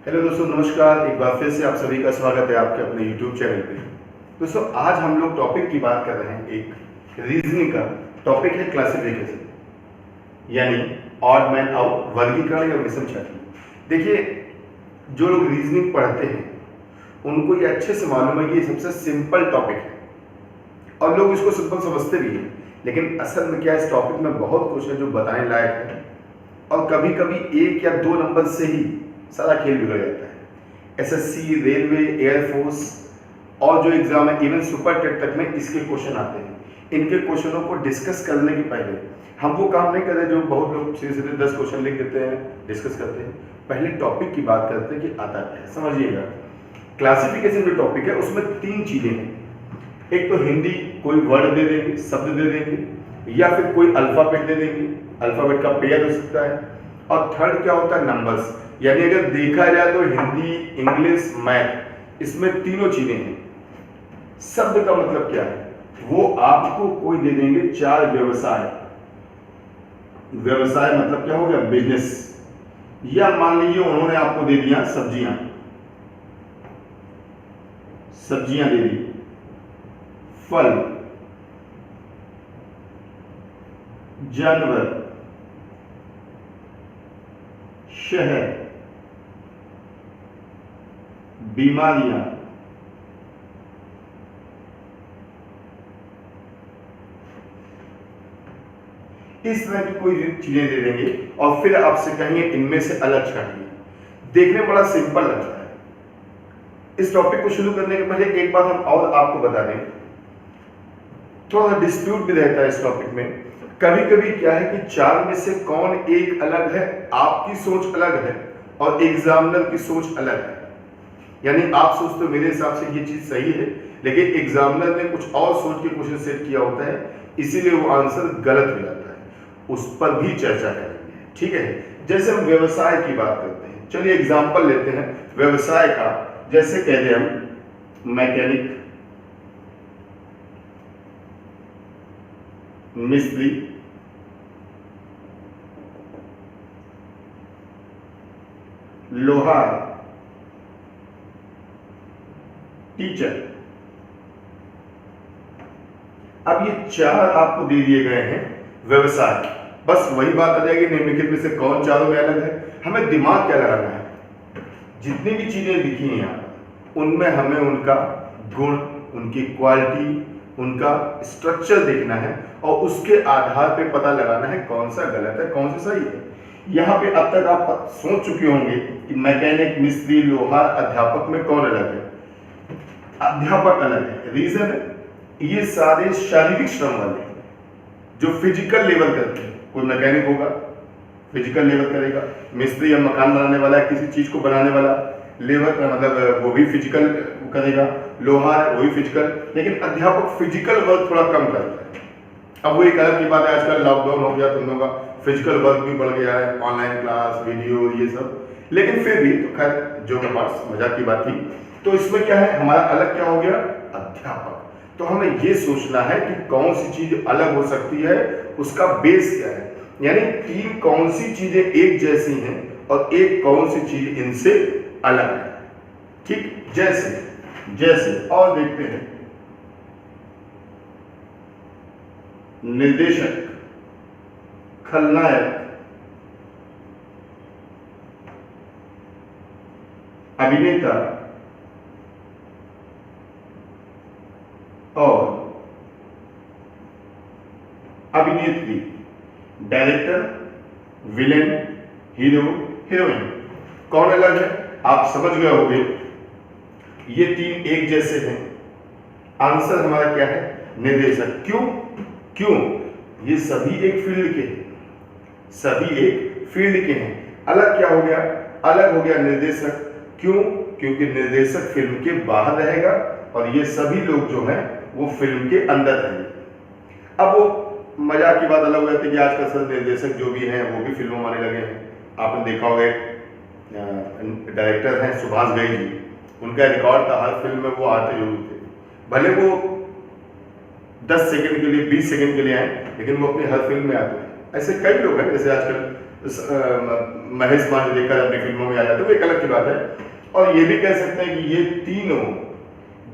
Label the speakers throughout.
Speaker 1: Hello दोस्तों, नमस्कार। एक बार फिर से आप सभी का स्वागत है आपके अपने YouTube चैनल पे। दोस्तों, आज हम लोग टॉपिक की बात कर रहे हैं, एक रीजनिंग का टॉपिक है क्लासिफिकेशन, यानी ऑड मैन आउट, वर्गीकरण या विषम छाती। देखिए, जो लोग रीजनिंग पढ़ते हैं उनको ये अच्छे से मालूम है कि ये सबसे सिंपल टॉपिक है और लोग इसको सिंपल समझते भी हैं, लेकिन असल में क्या है, इस टॉपिक में बहुत कुछ है जो बताने लायक है और कभी कभी 1 या 2 नंबर से ही सारा खेल बिगड़ जाता है। एसएससी, रेलवे, एयरफोर्स और जो एग्जाम है, इवन सुपर टेट तक में इसके क्वेश्चन आते हैं। इनके क्वेश्चनों को डिस्कस करने के पहले हम वो काम नहीं कर रहे जो बहुत लोग सीधे सीधे 10 क्वेश्चन लिख देते हैं, डिस्कस करते हैं। पहले टॉपिक की बात करते हैं कि आता क्या है। समझिएगा, क्लासिफिकेशन जो टॉपिक है उसमें 3 चीजें हैं। एक तो हिंदी कोई वर्ड दे देंगे, शब्द दे देंगे, या फिर कोई अल्फाबेट दे देंगे, अल्फाबेट का पेयर हो सकता है। और थर्ड क्या होता है, नंबर्स। यानी अगर देखा जाए तो हिंदी, इंग्लिश, मैथ, इसमें तीनों चीजें हैं। शब्द का मतलब क्या है, वो आपको कोई दे देंगे 4 व्यवसाय। व्यवसाय मतलब क्या हो गया, बिजनेस। या मान लीजिए उन्होंने आपको दे दिया सब्जियां, सब्जियां दे दी, फल, जानवर, शहर, बीमारियां, इस तरह की कोई चीजें दे देंगे और फिर आपसे कहेंगे इनमें से अलग छाटिए। देखने में बड़ा सिंपल लगता है। इस टॉपिक को शुरू करने के पहले एक बात हम और आपको बता दें, थोड़ा सा डिस्प्यूट भी रहता है इस टॉपिक में। कभी कभी क्या है कि 4 में से कौन एक अलग है, आपकी सोच अलग है और एग्जामिनर की सोच अलग है। यानी आप सोचते हो मेरे हिसाब से ये चीज सही है, लेकिन एग्जामिनर ने कुछ और सोच के क्वेश्चन सेट किया होता है, इसीलिए वो आंसर गलत हो जाता है। उस पर भी चर्चा करेंगे, ठीक है। जैसे हम व्यवसाय की बात करते हैं, चलिए एग्जाम्पल लेते हैं व्यवसाय का। जैसे कह दें हम मैकेनिक, मिस्त्री, लोहार, टीचर। अब ये 4 आपको दे दिए गए हैं व्यवसाय। बस वही बात आ जाएगी, निम्नलिखित में से कौन चारों में अलग है। हमें दिमाग क्या लगाना है, जितनी भी चीजें लिखी हैं यहाँ, उनमें हमें उनका गुण, उनकी क्वालिटी, उनका स्ट्रक्चर देखना है और उसके आधार पे पता लगाना है कौन सा गलत है, कौन सा सही है। यहाँ पे अब तक आप सोच चुके होंगे कि मैकेनिक, मिस्त्री, लोहार, अध्यापक में कौन अलग है। अध्यापक अलग है, रीजन है ये सारे शारीरिक श्रम वाले हैं, जो फिजिकल लेवल करते हैं। कोई मैकेनिक होगा, फिजिकल लेवल करेगा, मिस्त्री या मकान बनाने वाला है, किसी चीज को बनाने वाला, लेबर मतलब वो भी फिजिकल करेगा, लोहार है वो भी फिजिकल। लेकिन अध्यापक फिजिकल वर्क थोड़ा कम करता है। अब वो एक अलग की बात है, आजकल लॉकडाउन हो गया तो उन लोगों का फिजिकल वर्क भी बढ़ गया है, ऑनलाइन क्लास, वीडियो, ये सब। लेकिन फिर भी तो खैर जो पार्ट्स मजाक की बात थी। तो इसमें क्या है, हमारा अलग क्या हो गया, अध्यापक। तो हमें ये सोचना है कि कौन सी चीज अलग हो सकती है, उसका बेस क्या है। यानी 3 कौन सी चीजें एक जैसी हैं और एक कौन सी चीज इनसे अलग है, ठीक। जैसे जैसे और देखते हैं, निर्देशक, खलनायक, अभिनेता और अभिनेत्री, डायरेक्टर, विलेन, हीरो, हीरोइन। कौन अलग है, आप समझ गए होंगे। ये 3 एक जैसे हैं। आंसर हमारा क्या है, निर्देशक। क्यों क्यों, ये सभी एक फील्ड के हैं, सभी एक फील्ड के हैं। अलग क्या हो गया, अलग हो गया निर्देशक। क्यों, क्योंकि निर्देशक फिल्म के बाहर रहेगा और ये सभी लोग जो हैं वो फिल्म के अंदर रहेंगे। अब वो मजाक की बात अलग हो जाती है कि आजकल सब निर्देशक जो भी हैं वो भी फिल्मों में आने लगे हैं। आपने देखा होगा डायरेक्टर हैं सुभाष घई जी, उनका रिकॉर्ड था, हर फिल्म में वो आते जरूर थे। भले वो 10 सेकंड के लिए, 20 सेकंड के लिए आए, लेकिन वो अपनी हर फिल्म में आते हैं। ऐसे कई लोग हैं, जैसे आजकल महेश मांजरेकर अपनी फिल्मों में आ जाते हैं, वो एक अलग की बात है। और ये भी कह सकते हैं कि ये तीनों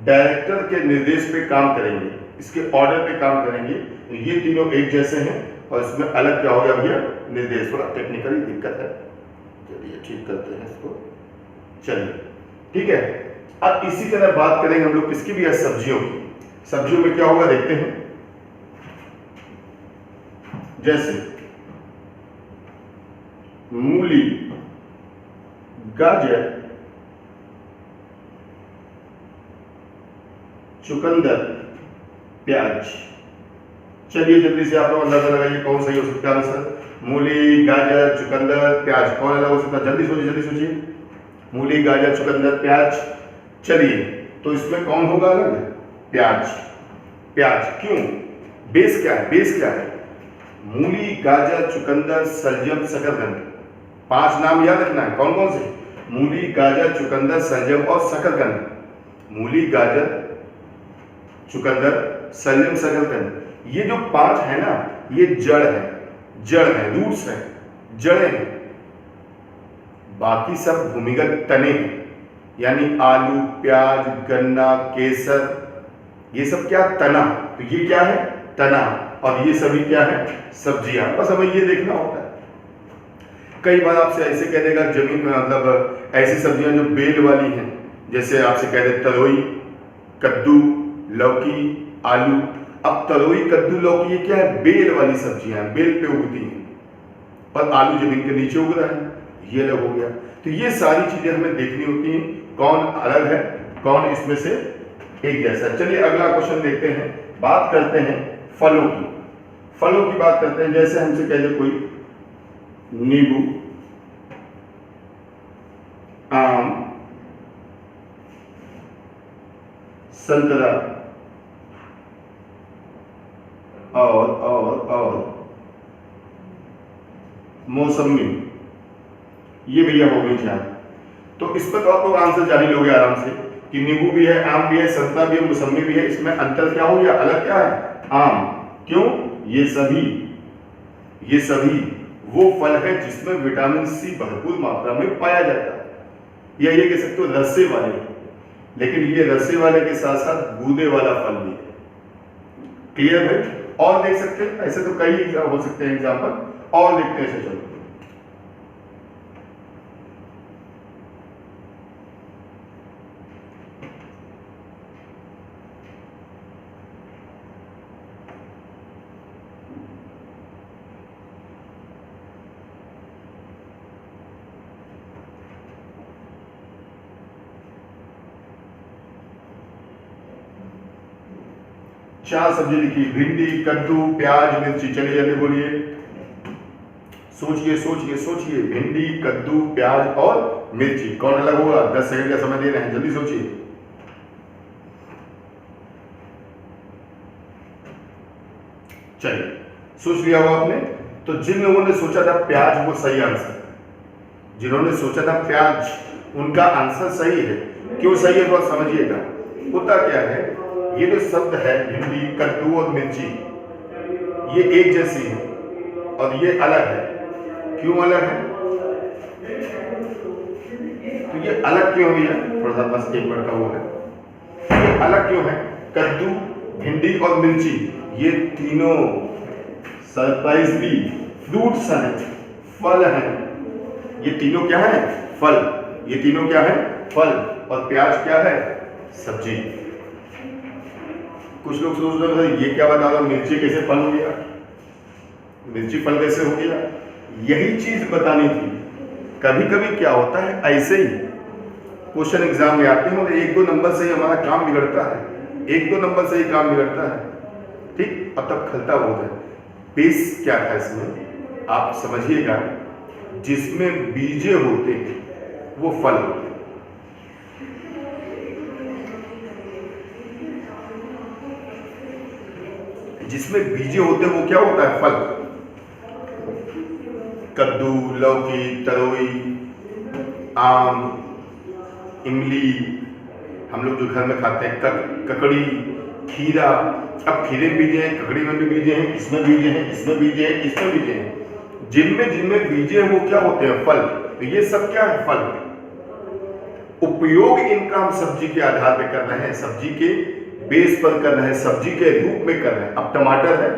Speaker 1: डायरेक्टर के निर्देश पे काम करेंगे, इसके ऑर्डर पे काम करेंगे, तो ये तीनों एक जैसे हैं। और इसमें अलग क्या हो गया भैया, निर्देश, थोड़ा टेक्निकली दिक्कत है, चलिए ठीक करते हैं इसको। चलिए ठीक है, अब इसी तरह बात करेंगे हम लोग किसकी भी है, सब्जियों की। सब्जियों में क्या होगा देखते हैं, जैसे मूली, गाजर, चुकंदर, प्याज। चलिए जल्दी से आप लोग अंदाजा लगाइए कौन सही हो सकता है आंसर। मूली, गाजर, चुकंदर, प्याज, कौन अलग हो सकता है, जल्दी सोचिए जल्दी सोचिए। मूली, गाजर, चुकंदर, प्याज। चलिए तो इसमें कौन होगा अलग, प्याज। प्याज क्यों, बेस क्या है, बेस क्या है, मूली, गाजर, चुकंदर, सलजम, शकरकंद। 5 नाम याद रखना है, कौन कौन से, मूली, गाजर, चुकंदर, सलजम और शकरकंद। मूली, गाजर, चुकंदर, सलजम, शकरकंद, ये जो 5 है ना, ये जड़ है, जड़ है, रूट्स है, जड़ें हैं। बाकी सब भूमिगत तने हैं, यानी आलू, प्याज, गन्ना, केसर, ये सब क्या, तना। तो ये क्या है, तना। और ये सभी क्या है, सब्जियां। बस हमें ये देखना होता है। कई बार आपसे ऐसे कह देगा जमीन में, मतलब ऐसी सब्जियां जो बेल वाली हैं, जैसे आपसे कह दे तरोई, कद्दू, लौकी, आलू। अब तरोई, कद्दू, लौकी ये क्या है, बेल वाली सब्जियां, बेल पे उगती हैं, पर आलू जमीन के नीचे उग रहा है, ये अलग हो गया। तो ये सारी चीजें हमें देखनी होती हैं, कौन अलग है, कौन इसमें से एक जैसा। चलिए अगला क्वेश्चन देखते हैं, बात करते हैं फलों की। फलों की बात करते हैं, जैसे हमसे कह दे कोई नींबू, आम, संतरा और मौसमी, ये भैया हो गई चार। तो इस पर तो आप लोग आंसर जान ही लोगे आराम से कि नींबू भी है, आम भी है, संतरा भी है, मौसमी भी है। इसमें अंतर क्या हो गया, अलग क्या है, आम। क्यों, ये सभी वो फल है जिसमें विटामिन सी भरपूर मात्रा में पाया जाता है, या ये कह सकते हो रस्से वाले। लेकिन ये रस्से वाले के साथ साथ गूदे वाला फल भी है। क्लियर है, और देख सकते हैं, ऐसे तो कई हो सकते हैं एग्जाम्पल, और देखते हैं। चलो 4 सब्जी लिखी, भिंडी, कद्दू, प्याज, मिर्ची। चलिए जल्दी बोलिए, सोचिए, भिंडी, कद्दू, प्याज और मिर्ची, कौन अलग होगा। 10 सेकंड का समय दे रहे हैं, जल्दी सोचिए। चलिए सोच लिया होगा आपने। तो जिन लोगों ने सोचा था प्याज, वो सही आंसर। जिन्होंने सोचा था प्याज, उनका आंसर सही है। क्यों सही है, तो समझिएगा। होता क्या है, ये जो शब्द है भिंडी, कद्दू और मिर्ची, ये एक जैसी है और ये अलग है। क्यों अलग है, तो ये अलग क्यों हुई है, थोड़ा सा बस एक मिनट का वो है, ये अलग क्यों है। कद्दू, भिंडी और मिर्ची, ये तीनों सरप्राइजली फ्रूट्स हैं, फल हैं। ये तीनों क्या है, फल। ये तीनों क्या है, फल। और प्याज क्या है, सब्जी। कुछ लोग सोच रहे हैं ये क्या बता रहा हूं, मिर्ची कैसे फल हो गया, मिर्ची फल कैसे हो गया। यही चीज बतानी थी। कभी कभी क्या होता है, ऐसे ही क्वेश्चन एग्जाम में आते हैं और 1-2 नंबर से ही हमारा काम बिगड़ता है, 1-2 नंबर से ही काम बिगड़ता है। ठीक, अब तक खलता बहुत है। बेस क्या था इसमें, आप समझिएगा। जिसमें बीजे होते हैं वो फल होते हैं। जिसमें बीजे होते हैं वो क्या होता है, फल। कद्दू, लौकी, तरोई, आम, इमली, हम लोग जो घर में खाते हैं, ककड़ी, खीरा, अब खीरे में बीजे हैं, ककड़ी में भी बीजे हैं, इसमें बीजे हैं, इसमें बीजे हैं, इसमें बीजे हैं। जिनमें जिनमें बीजे हैं वो क्या होते हैं? फल। तो ये सब क्या है? फल। उपयोग इनका हम सब्जी के आधार पे कर रहे हैं, सब्जी के बेस पर कर रहे हैं, सब्जी के रूप में कर रहे हैं। अब टमाटर है,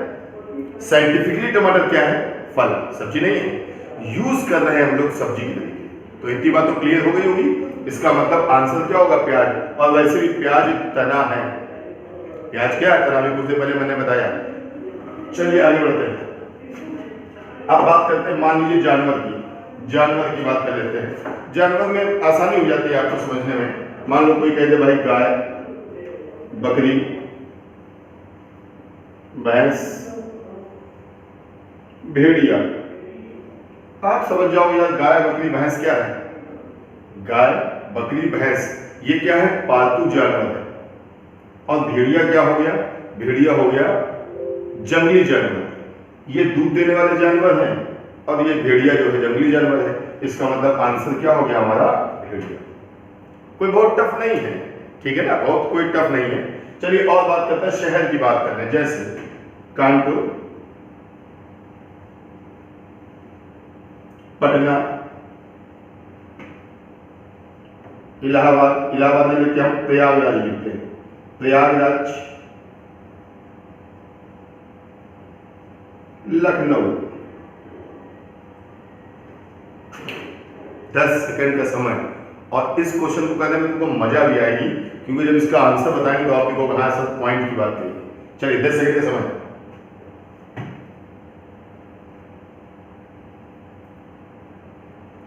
Speaker 1: साइंटिफिकली टमाटर क्या है? फल, सब्जी नहीं है। यूज कर रहे हैं हम लोग सब्जी के तरीके। तो इतनी बात तो क्लियर हो गई होगी। इसका मतलब आंसर क्या होगा? प्याज। और वैसे भी प्याज तना है। प्याज क्या है? तना भी कुछ देर पहले मैंने बताया। चलिए आगे बढ़ते हैं। अब बात करते हैं, मान लीजिए जानवर की बात कर लेते हैं। जानवर में आसानी हो जाती है आपको समझने में। मान लो कोई कह दे भाई गाय, बकरी, भैंस, भेड़िया। आप समझ जाओगे यार गाय बकरी भैंस क्या है? गाय बकरी भैंस ये क्या है? पालतू जानवर है। और भेड़िया क्या हो गया? भेड़िया हो गया जंगली जानवर। ये दूध देने वाले जानवर हैं और ये भेड़िया जो है जंगली जानवर है। इसका मतलब आंसर क्या हो गया हमारा? भेड़िया। कोई बहुत टफ नहीं है, ठीक है ना? बहुत कोई टफ नहीं है। चलिए और बात करते हैं, शहर की बात करते हैं। जैसे कानपुर, पटना, इलाहाबाद में लिखते हम प्रयागराज लिखते हैं, प्रयागराज, लखनऊ। 10 सेकंड का समय। और इस क्वेश्चन को करने में तुमको मजा भी आएगी, क्योंकि जब इसका आंसर बताएंगे तो आपको हाँ सर पॉइंट की बात कही। चलिए 10 सेकंड का समय।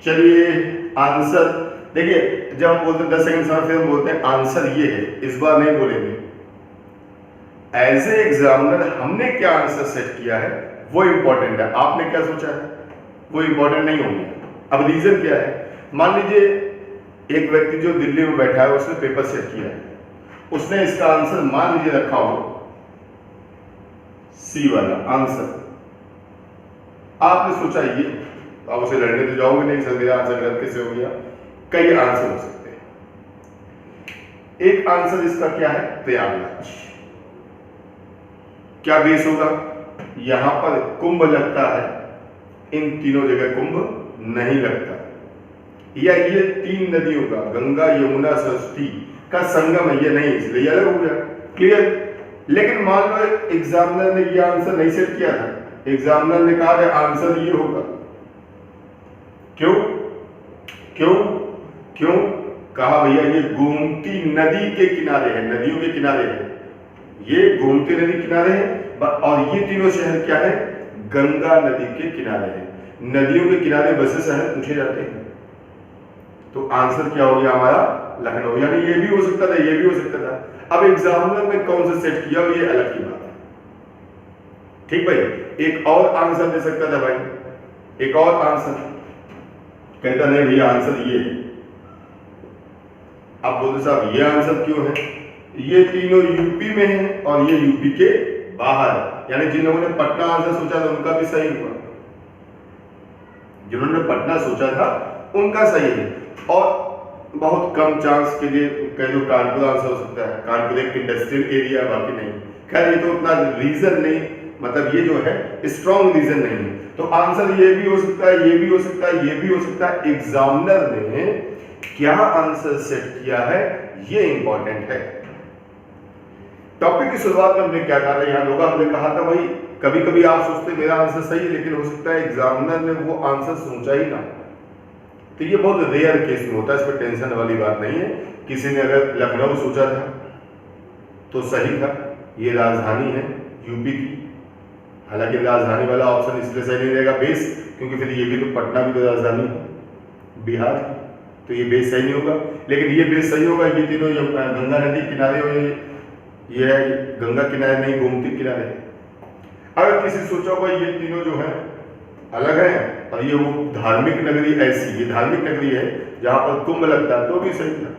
Speaker 1: चलिए आंसर देखिए, जब हम बोलते हैं 10 सेकंड समय, फिर हम बोलते हैं आंसर ये है। इस बार नहीं बोलेंगे। एज ए एग्जामिनर हमने क्या आंसर सेट किया है वो इंपॉर्टेंट है। आपने क्या सोचा है वो इंपॉर्टेंट नहीं होंगे। अब रीजन क्या है? मान लीजिए एक व्यक्ति जो दिल्ली में बैठा है, उसने पेपर सेट किया है, उसने इसका आंसर मान लीजिए रखा हो सी वाला आंसर। आपने सोचा ये, आप उसे लड़ने तो जाओगे नहीं, सर मेरा आंसर गलत कैसे हो गया? कई आंसर हो सकते हैं। एक आंसर इसका क्या है? प्रयागराज। क्या बेस होगा? यहां पर कुंभ लगता है, इन तीनों जगह कुंभ नहीं लगता। या ये 3 नदियों का, गंगा यमुना सरस्वती का संगम है, ये नहीं, इसलिए अलग हो गया। क्लियर? लेकिन मान लो एग्जामिनर ने ये आंसर नहीं सेट किया था। एग्जामिनर ने कहा कि आंसर ये होगा। क्यों क्यों क्यों कहा? भैया ये गोमती नदी के किनारे है, नदियों के किनारे है। ये गोमती नदी किनारे है और ये तीनों शहर क्या है? गंगा नदी के किनारे है। नदियों के किनारे बसे शहर पूछे जाते हैं। तो आंसर क्या हो गया हमारा? लखनऊ। यानी ये भी हो सकता था, ये भी हो सकता था। अब एग्जामिनर ने कौन सा सेट किया ये अलग की बात है। ठीक भाई? एक और आंसर दे सकता था भाई, एक और आंसर। कहता नहीं भैया आंसर ये है। आप बोलते साहब ये आंसर क्यों है? ये तीनों यूपी में है और ये यूपी के बाहर है। यानी जिन लोगों ने पटना आंसर सोचा था उनका भी सही हुआ, जिन्होंने पटना सोचा था उनका सही है। और बहुत कम चांस के लिए कह दो कानपुर आंसर हो सकता है। कानपुर एक इंडस्ट्रियल एरिया, बाकी नहीं। खैर ये तो उतना रीजन नहीं, मतलब ये जो है स्ट्रॉन्ग रीजन नहीं है। तो आंसर ये भी हो सकता है, ये भी हो सकता है, ये भी हो सकता है। एग्जामिनर ने क्या आंसर सेट किया है ये इंपॉर्टेंट है। टॉपिक की शुरुआत में हमने क्या कहा था? यहाँ लोग हमने कहा था भाई कभी कभी आप सोचते मेरा आंसर सही है, लेकिन हो सकता है एग्जामिनर ने वो आंसर सोचा ही ना। तो ये बहुत रेयर केस में होता है, इसमें टेंशन वाली बात नहीं है। किसी ने अगर लखनऊ सोचा था तो सही था, ये राजधानी है यूपी की। हालांकि राजधानी वाला ऑप्शन इसलिए सही नहीं रहेगा बेस, क्योंकि फिर ये भी तो पटना भी तो राजधानी है बिहार की, तो ये बेस सही नहीं होगा। लेकिन ये बेस सही होगा, ये तीनों गंगा नदी किनारे हो, ये है गंगा किनारे नहीं गोमती किनारे। अगर किसी सोचा होगा ये तीनों जो है अलग है और ये वो धार्मिक नगरी ऐसी, ये धार्मिक नगरी है जहां पर कुंभ लगता है, तो भी सही था।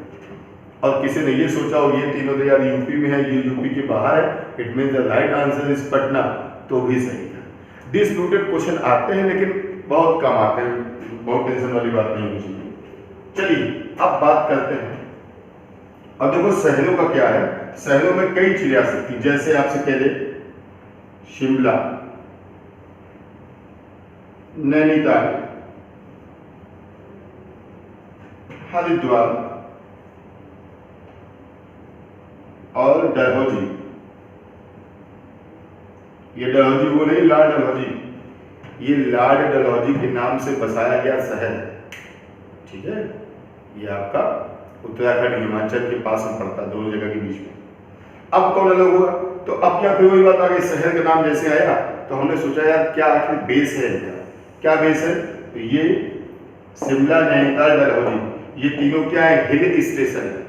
Speaker 1: और किसी ने ये सोचा हो ये तीनों तो यार यूपी में है, ये यूपी के बाहर है, it means the right answer is Patna, तो भी सही था। डिस्प्यूटेड क्वेश्चन आते हैं लेकिन बहुत कम आते हैं, बहुत टेंशन वाली बात नहीं होनी चाहिए। चलिए अब बात करते हैं। अब देखो शहरों का क्या है, शहरों में कई चीजें आ सकती हैं, जैसे आपसे कह दे शिमला, नैनीताल, हरिद्वार और डलहौजी। ये डलहौजी वो नहीं, लॉर्ड डलहौजी, ये लॉर्ड डलहौजी के नाम से बसाया गया शहर है, ठीक है। ये आपका उत्तराखंड हिमाचल के पास में पड़ता है, दोनों जगह के बीच में। अब कौन अलग हुआ? तो अब क्या फिर वही बात आ गई, शहर का नाम जैसे आया तो हमने सोचा यार क्या आखिर बेस है इनका, क्या बेस है? तो ये शिमला, नैनीताल, डलहौजी, ये तीनों क्या है? हिल स्टेशन है,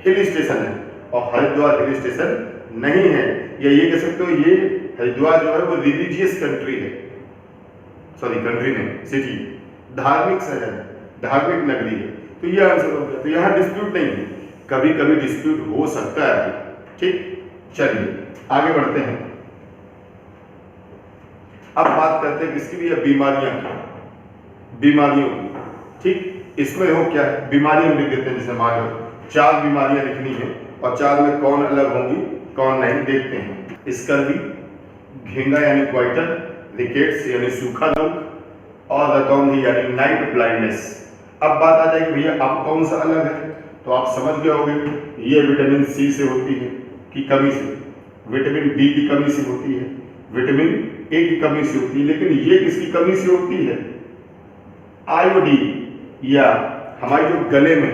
Speaker 1: हिल स्टेशन है। और हरिद्वार हिल स्टेशन नहीं है, या ये कह सकते हो ये हरिद्वार जो है वो रिलीजियस कंट्री है, सॉरी कंट्री नहीं, सिटी, धार्मिक शहर है, धार्मिक नगरी है। तो ये आंसर हो गया। तो यहाँ डिस्प्यूट नहीं है, कभी कभी डिस्प्यूट हो सकता है, ठीक। चलिए आगे बढ़ते हैं। अब बात करते हैं किसकी भी है? बीमारियां की, बीमारियों की, ठीक। इसमें हो क्या है? बीमारियां लिख देते हैं, जैसे मान लो 4 बीमारियां लिखनी है और 4 में कौन अलग होंगी कौन नहीं, देखते हैं। स्कर्वी, घेंगा यानी क्वाइटर, रिकेट्स यानी सूखा दंग और रतौंधी यानी नाइट ब्लाइंडनेस। अब बात आ जाएगी भैया अब कौन सा अलग है, तो आप समझ गए होंगे ये विटामिन सी से होती है की कमी से, विटामिन डी की कमी से होती है, विटामिन ए की कमी से होती है, लेकिन ये किसकी कमी से होती है? आयोडीन, या हमारे जो गले में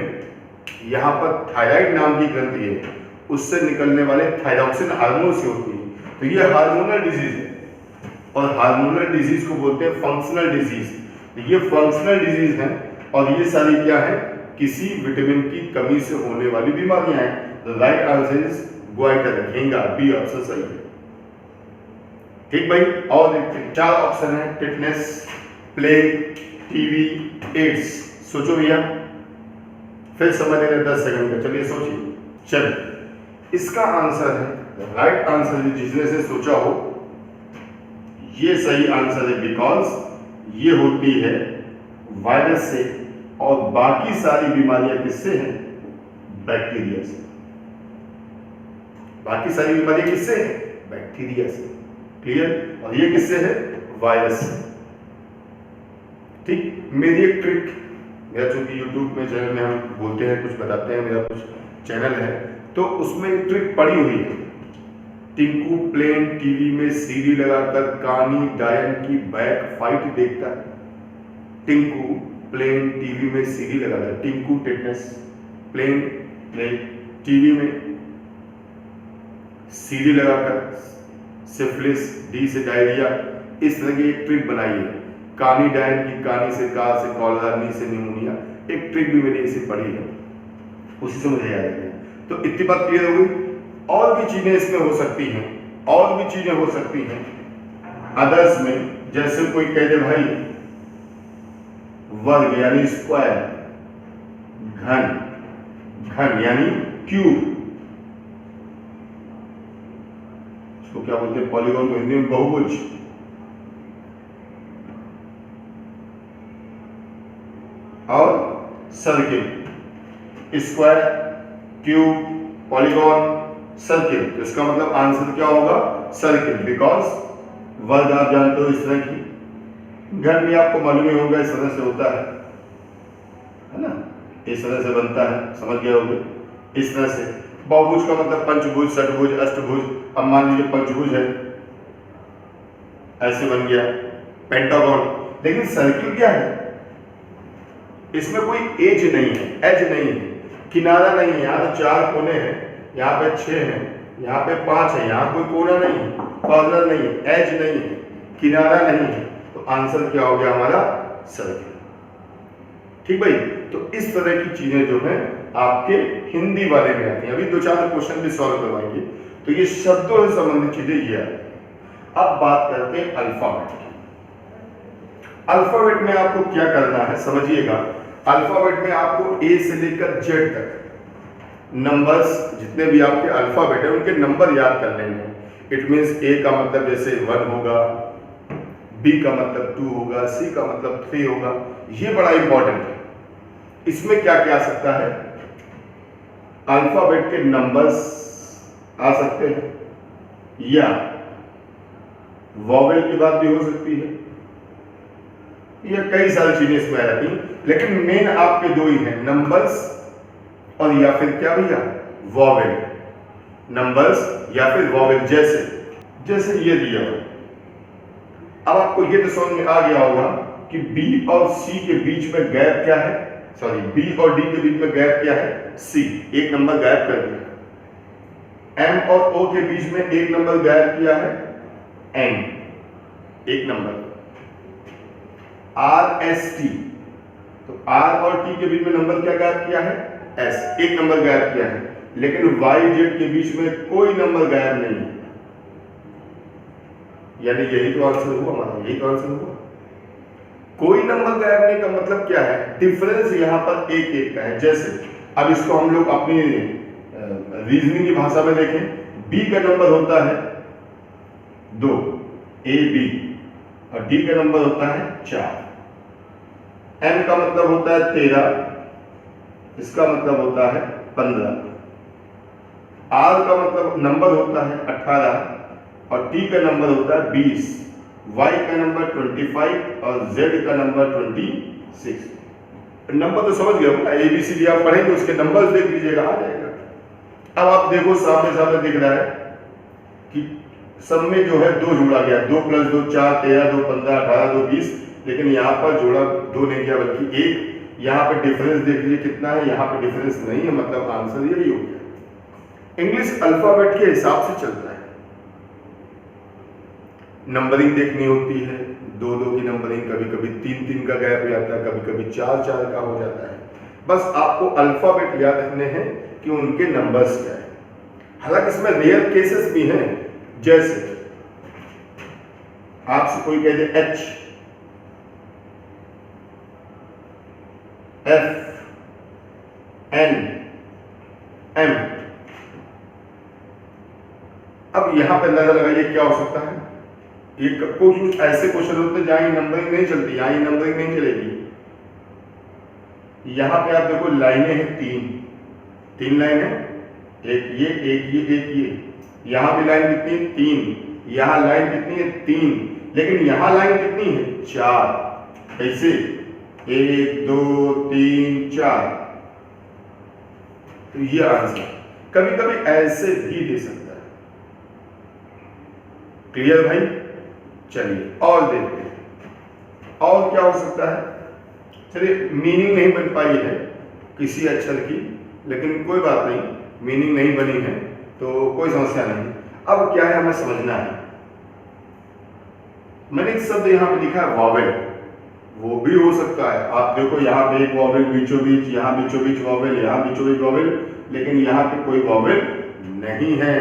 Speaker 1: यहाँ पर थायराइड नाम की ग्रंथि है उससे निकलने वाले थायरॉक्सिन हार्मोन से होती है। तो ये हार्मोनल डिजीज है, और हार्मोनल डिजीज को बोलते हैं फंक्शनल डिजीज। तो ये फंक्शनल डिजीज है और ये सारी क्या है? किसी विटामिन की कमी से होने वाली बीमारियां हैं। राइट आंसर इज ग्वाइटर, घेंगा, बी ऑप्शन सही है, ठीक भाई। और देखते हैं 4 ऑप्शन है, टिटनेस, प्लेग, टीबी, एड्स। सोचो भैया, फिर समझ लेंगे 10 सेकंड का, चलिए सोचिए। चलिए इसका आंसर है, राइट आंसर है, जिसने से सोचा हो ये सही आंसर है, बिकॉज ये होती है वायरस से, और बाकी सारी बीमारियां किससे हैं? बैक्टीरिया से। बाकी सारी बीमारियां किससे हैं? बैक्टीरिया से, क्लियर। और ये किससे है? वायरस से, ठीक। मेरी एक ट्रिक, मेरा चूंकि यूट्यूब में चैनल में हम बोलते हैं कुछ बताते हैं, मेरा कुछ चैनल है, तो उसमें एक ट्रिक पड़ी हुई है। टिंकू प्लेन टीवी में सीडी लगाकर कानी डायन की बैक फाइट देखता है। टिंकू प्लेन टीवी में सीडी लगाकर, टिंकू टिटनेस, प्लेन टीवी में सीडी लगाकर, सिफिलिस, डी से डायरिया, इस तरह की एक ट्रिक बनाई है। कानी डायन की कानी से का से कॉलरा, नी से निमोनिया, एक ट्रिक भी मैंने इसे पढ़ी है, उसी से मुझे याद है। तो इतनी बात क्लियर हो गई। और भी चीजें इसमें हो सकती हैं, और भी चीजें हो सकती हैं अदर्स में, जैसे कोई कह दे भाई वर्ग यानी स्क्वायर, घन, घन यानी क्यूब, इसको क्या बोलते हैं? पॉलीगॉन को हिंदी में बहुभुज। और circle, square, cube, polygon, circle. तो इसका मतलब आंसर क्या होगा? सर्किल, बिकॉज वर्ग आप जानते हो इस तरह की, घन भी आपको मालूम ही होगा इस तरह से होता है ना, इस तरह से बनता है, समझ गए होंगे। इस तरह से बहुभुज का मतलब पंचभुज, षटभुज, अष्टभुज। अब मान लीजिए पंचभुज है, ऐसे बन गया पेंटागन। लेकिन सर्किल क्या है? इसमें कोई एज नहीं है, एज नहीं है, किनारा नहीं है। यहाँ तो 4 कोने हैं, यहाँ पे 6 हैं, यहाँ पे 5 है, यहाँ कोई कोना नहीं है, कॉर्नर नहीं है, एज नहीं है, किनारा नहीं है। तो आंसर क्या हो गया हमारा? सर्किल, ठीक भाई। तो इस तरह की चीजें जो है आपके हिंदी वाले में आती हैं। अभी 2-4 क्वेश्चन भी सॉल्व करवाएंगे। तो ये शब्दों से संबंधित चीजें ये आती हैं। अब बात करते हैं अल्फाबेट की। अल्फाबेट में आपको क्या करना है समझिएगा। अल्फाबेट में आपको ए से लेकर जेड तक नंबर्स, जितने भी आपके अल्फाबेट है उनके नंबर याद कर लेने हैं। इट मीन्स ए का मतलब जैसे 1 होगा, बी का मतलब 2 होगा, सी का मतलब 3 होगा। ये बड़ा इंपॉर्टेंट है। इसमें क्या क्या आ सकता है? अल्फाबेट के नंबर्स आ सकते हैं, या वॉवेल की बात भी हो सकती है, या कई सारी चीजें इसमें आ जाती हैं, लेकिन मेन आपके दो ही हैं, नंबर्स और या फिर क्या भैया, वॉवेल। नंबर्स या फिर वॉवेल। जैसे जैसे ये दिया हुआ, अब आपको ये तो समझ में आ गया होगा कि बी और सी के बीच में गैप क्या है, सॉरी बी और डी के बीच में गैप क्या है, सी, एक नंबर गैप कर दिया। एम और ओ के बीच में एक नंबर गैप किया है, एन, एक नंबर। आर एस टी, तो आर और टी के बीच में नंबर क्या गैप किया है, एस, एक नंबर गैप किया है। लेकिन वाई जेड के बीच में कोई नंबर गैप नहीं है, यानी यही तो आंसर हुआ हमारा, यही तो आंसर हुआ। कोई नंबर गैप नहीं का मतलब क्या है, डिफरेंस यहां पर एक एक का है। जैसे अब इसको हम लोग अपनी रीजनिंग की भाषा में देखें, बी का नंबर होता है 2, ए बी, और डी का नंबर होता है 4। एम का मतलब होता है 13, इसका मतलब होता है 15। आर का मतलब नंबर होता है 18, और टी का नंबर होता है 20, वाई का नंबर 25 और जेड का नंबर 26। नंबर तो समझ गए हो, एबीसीडी आप पढ़ेंगे, उसके नंबर्स देख लीजिएगा, आ जाएगा। अब आप देखो सामने सामने दिख रहा है कि सब में जो है 2 जोड़ा गया, 2 + 2 4, 13, 2 15, 18, 2 20, लेकिन यहाँ पर जोड़ा 2 नहीं गया बल्कि 1। यहाँ पे डिफरेंस देख लीजिए कितना है, यहाँ पे डिफरेंस नहीं है, मतलब आंसर यही हो गया। इंग्लिश अल्फाबेट के हिसाब से चलता है, नंबरिंग देखनी होती है, 2-2 की नंबरिंग, कभी कभी 3-3 का गैप हो जाता है, कभी कभी 4-4 का हो जाता है। बस आपको अल्फाबेट याद रखने हैं कि उनके नंबर्स क्या है। हालांकि इसमें रेयर केसेस भी हैं, जैसे आपसे कोई कह दे H, F, N, M, अब यहां पर नजर लगाइए क्या हो सकता है। एक कुछ ऐसे क्वेश्चन होते हैं जहां नंबरिंग नहीं चलती, यहां नंबरिंग नहीं चलेगी। यहां पे आप देखो लाइनें हैं 3 लाइन है, एक ये, एक ये, एक ये। यहां भी लाइन कितनी है, 3। यहां लाइन कितनी है, 3। लेकिन यहां लाइन कितनी है, 4। ऐसे 1 2 3 4। तो ये आंसर कभी कभी ऐसे भी दे सकता है। क्लियर भाई? चलिए और देखते हैं और क्या हो सकता है। चलिए मीनिंग नहीं बन पाई है किसी अक्षर की, लेकिन कोई बात नहीं, मीनिंग नहीं बनी है तो कोई समस्या नहीं। अब क्या है हमें समझना है, मैंने एक शब्द यहाँ पे लिखा है वॉवेल, वो भी हो सकता है। आप देखो यहाँ पे एक वॉवेल बीचों बीच, यहाँ बीचों बीच वॉवेल, यहाँ बीचों बीच वॉवेल, लेकिन यहाँ पे कोई वॉवेल नहीं है।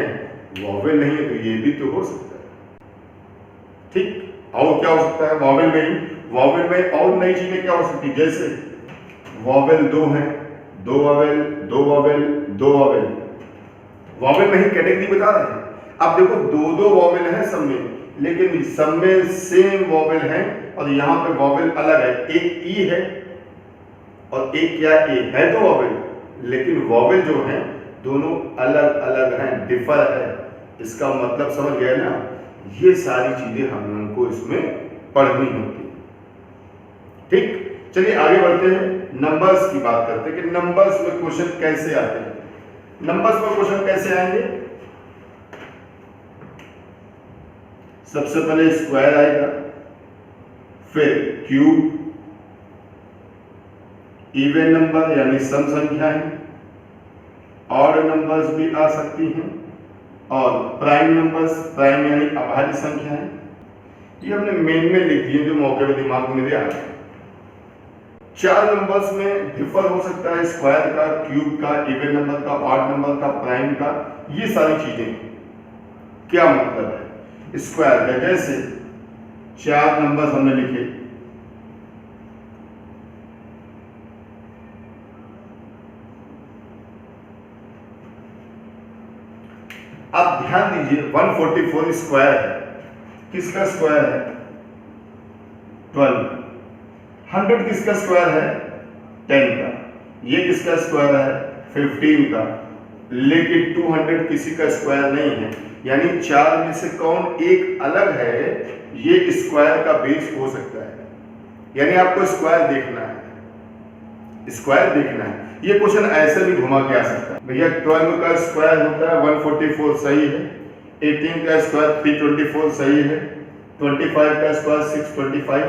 Speaker 1: वॉवेल नहीं है तो ये भी तो हो सकता है। ठीक, और क्या हो सकता है वॉवेल में ही, वॉवेल में और नई चीजें क्या हो सकती है, जैसे वॉवेल 2 है, 2 वॉवेल, 2 वॉवेल, 2 वॉवेल। वॉवेल में ही कैटेगरी बता रहे हैं। अब देखो 2-2 वॉवेल है सब में, लेकिन सब में सेम वॉवेल है और यहाँ पे वॉवेल अलग है। एक ई है और एक क्या ए है, तो वॉवेल, लेकिन वॉवेल जो है दोनों अलग अलग हैं, डिफर है। इसका मतलब समझ गए ना। ये सारी चीजें हम लोगों को इसमें पढ़नी होती है। ठीक, चलिए आगे बढ़ते हैं, नंबर्स की बात करते हैं कि नंबर्स में क्वेश्चन कैसे आते हैं। नंबर्स में क्वेश्चन कैसे आएंगे, सबसे पहले स्क्वायर आएगा, फिर क्यूब, इवन नंबर यानी सम संख्याएं, ऑड नंबर्स भी आ सकती हैं, और प्राइम नंबर्स, प्राइम यानी अभाज्य संख्याएं। ये हमने मेन में लिख दिए जो मौके पे दिमाग में मेरे आ गए। 4 नंबर्स में डिफर हो सकता है, स्क्वायर का, क्यूब का, इवन नंबर का, ऑड नंबर का, प्राइम का, ये सारी चीजें। क्या मतलब है स्क्वायर का, जैसे 4 नंबर्स हमने लिखे, आप ध्यान दीजिए 144 स्क्वायर है, किसका स्क्वायर है 12। 100 किसका स्क्वायर है 10 का। ये किसका स्क्वायर है 15 का। लेकिन 200 किसी का स्क्वायर नहीं है, यानी 4 में से कौन एक अलग है, ये स्क्वायर का बेस हो सकता है। यानी आपको स्क्वायर देखना है, स्क्वायर देखना है। ये क्वेश्चन ऐसे भी घुमा के आ सकता है। भैया 12 का स्क्वायर होता है 144, सही है। 18 का स्क्वायर 324, सही है। 25 का स्क्वायर 625,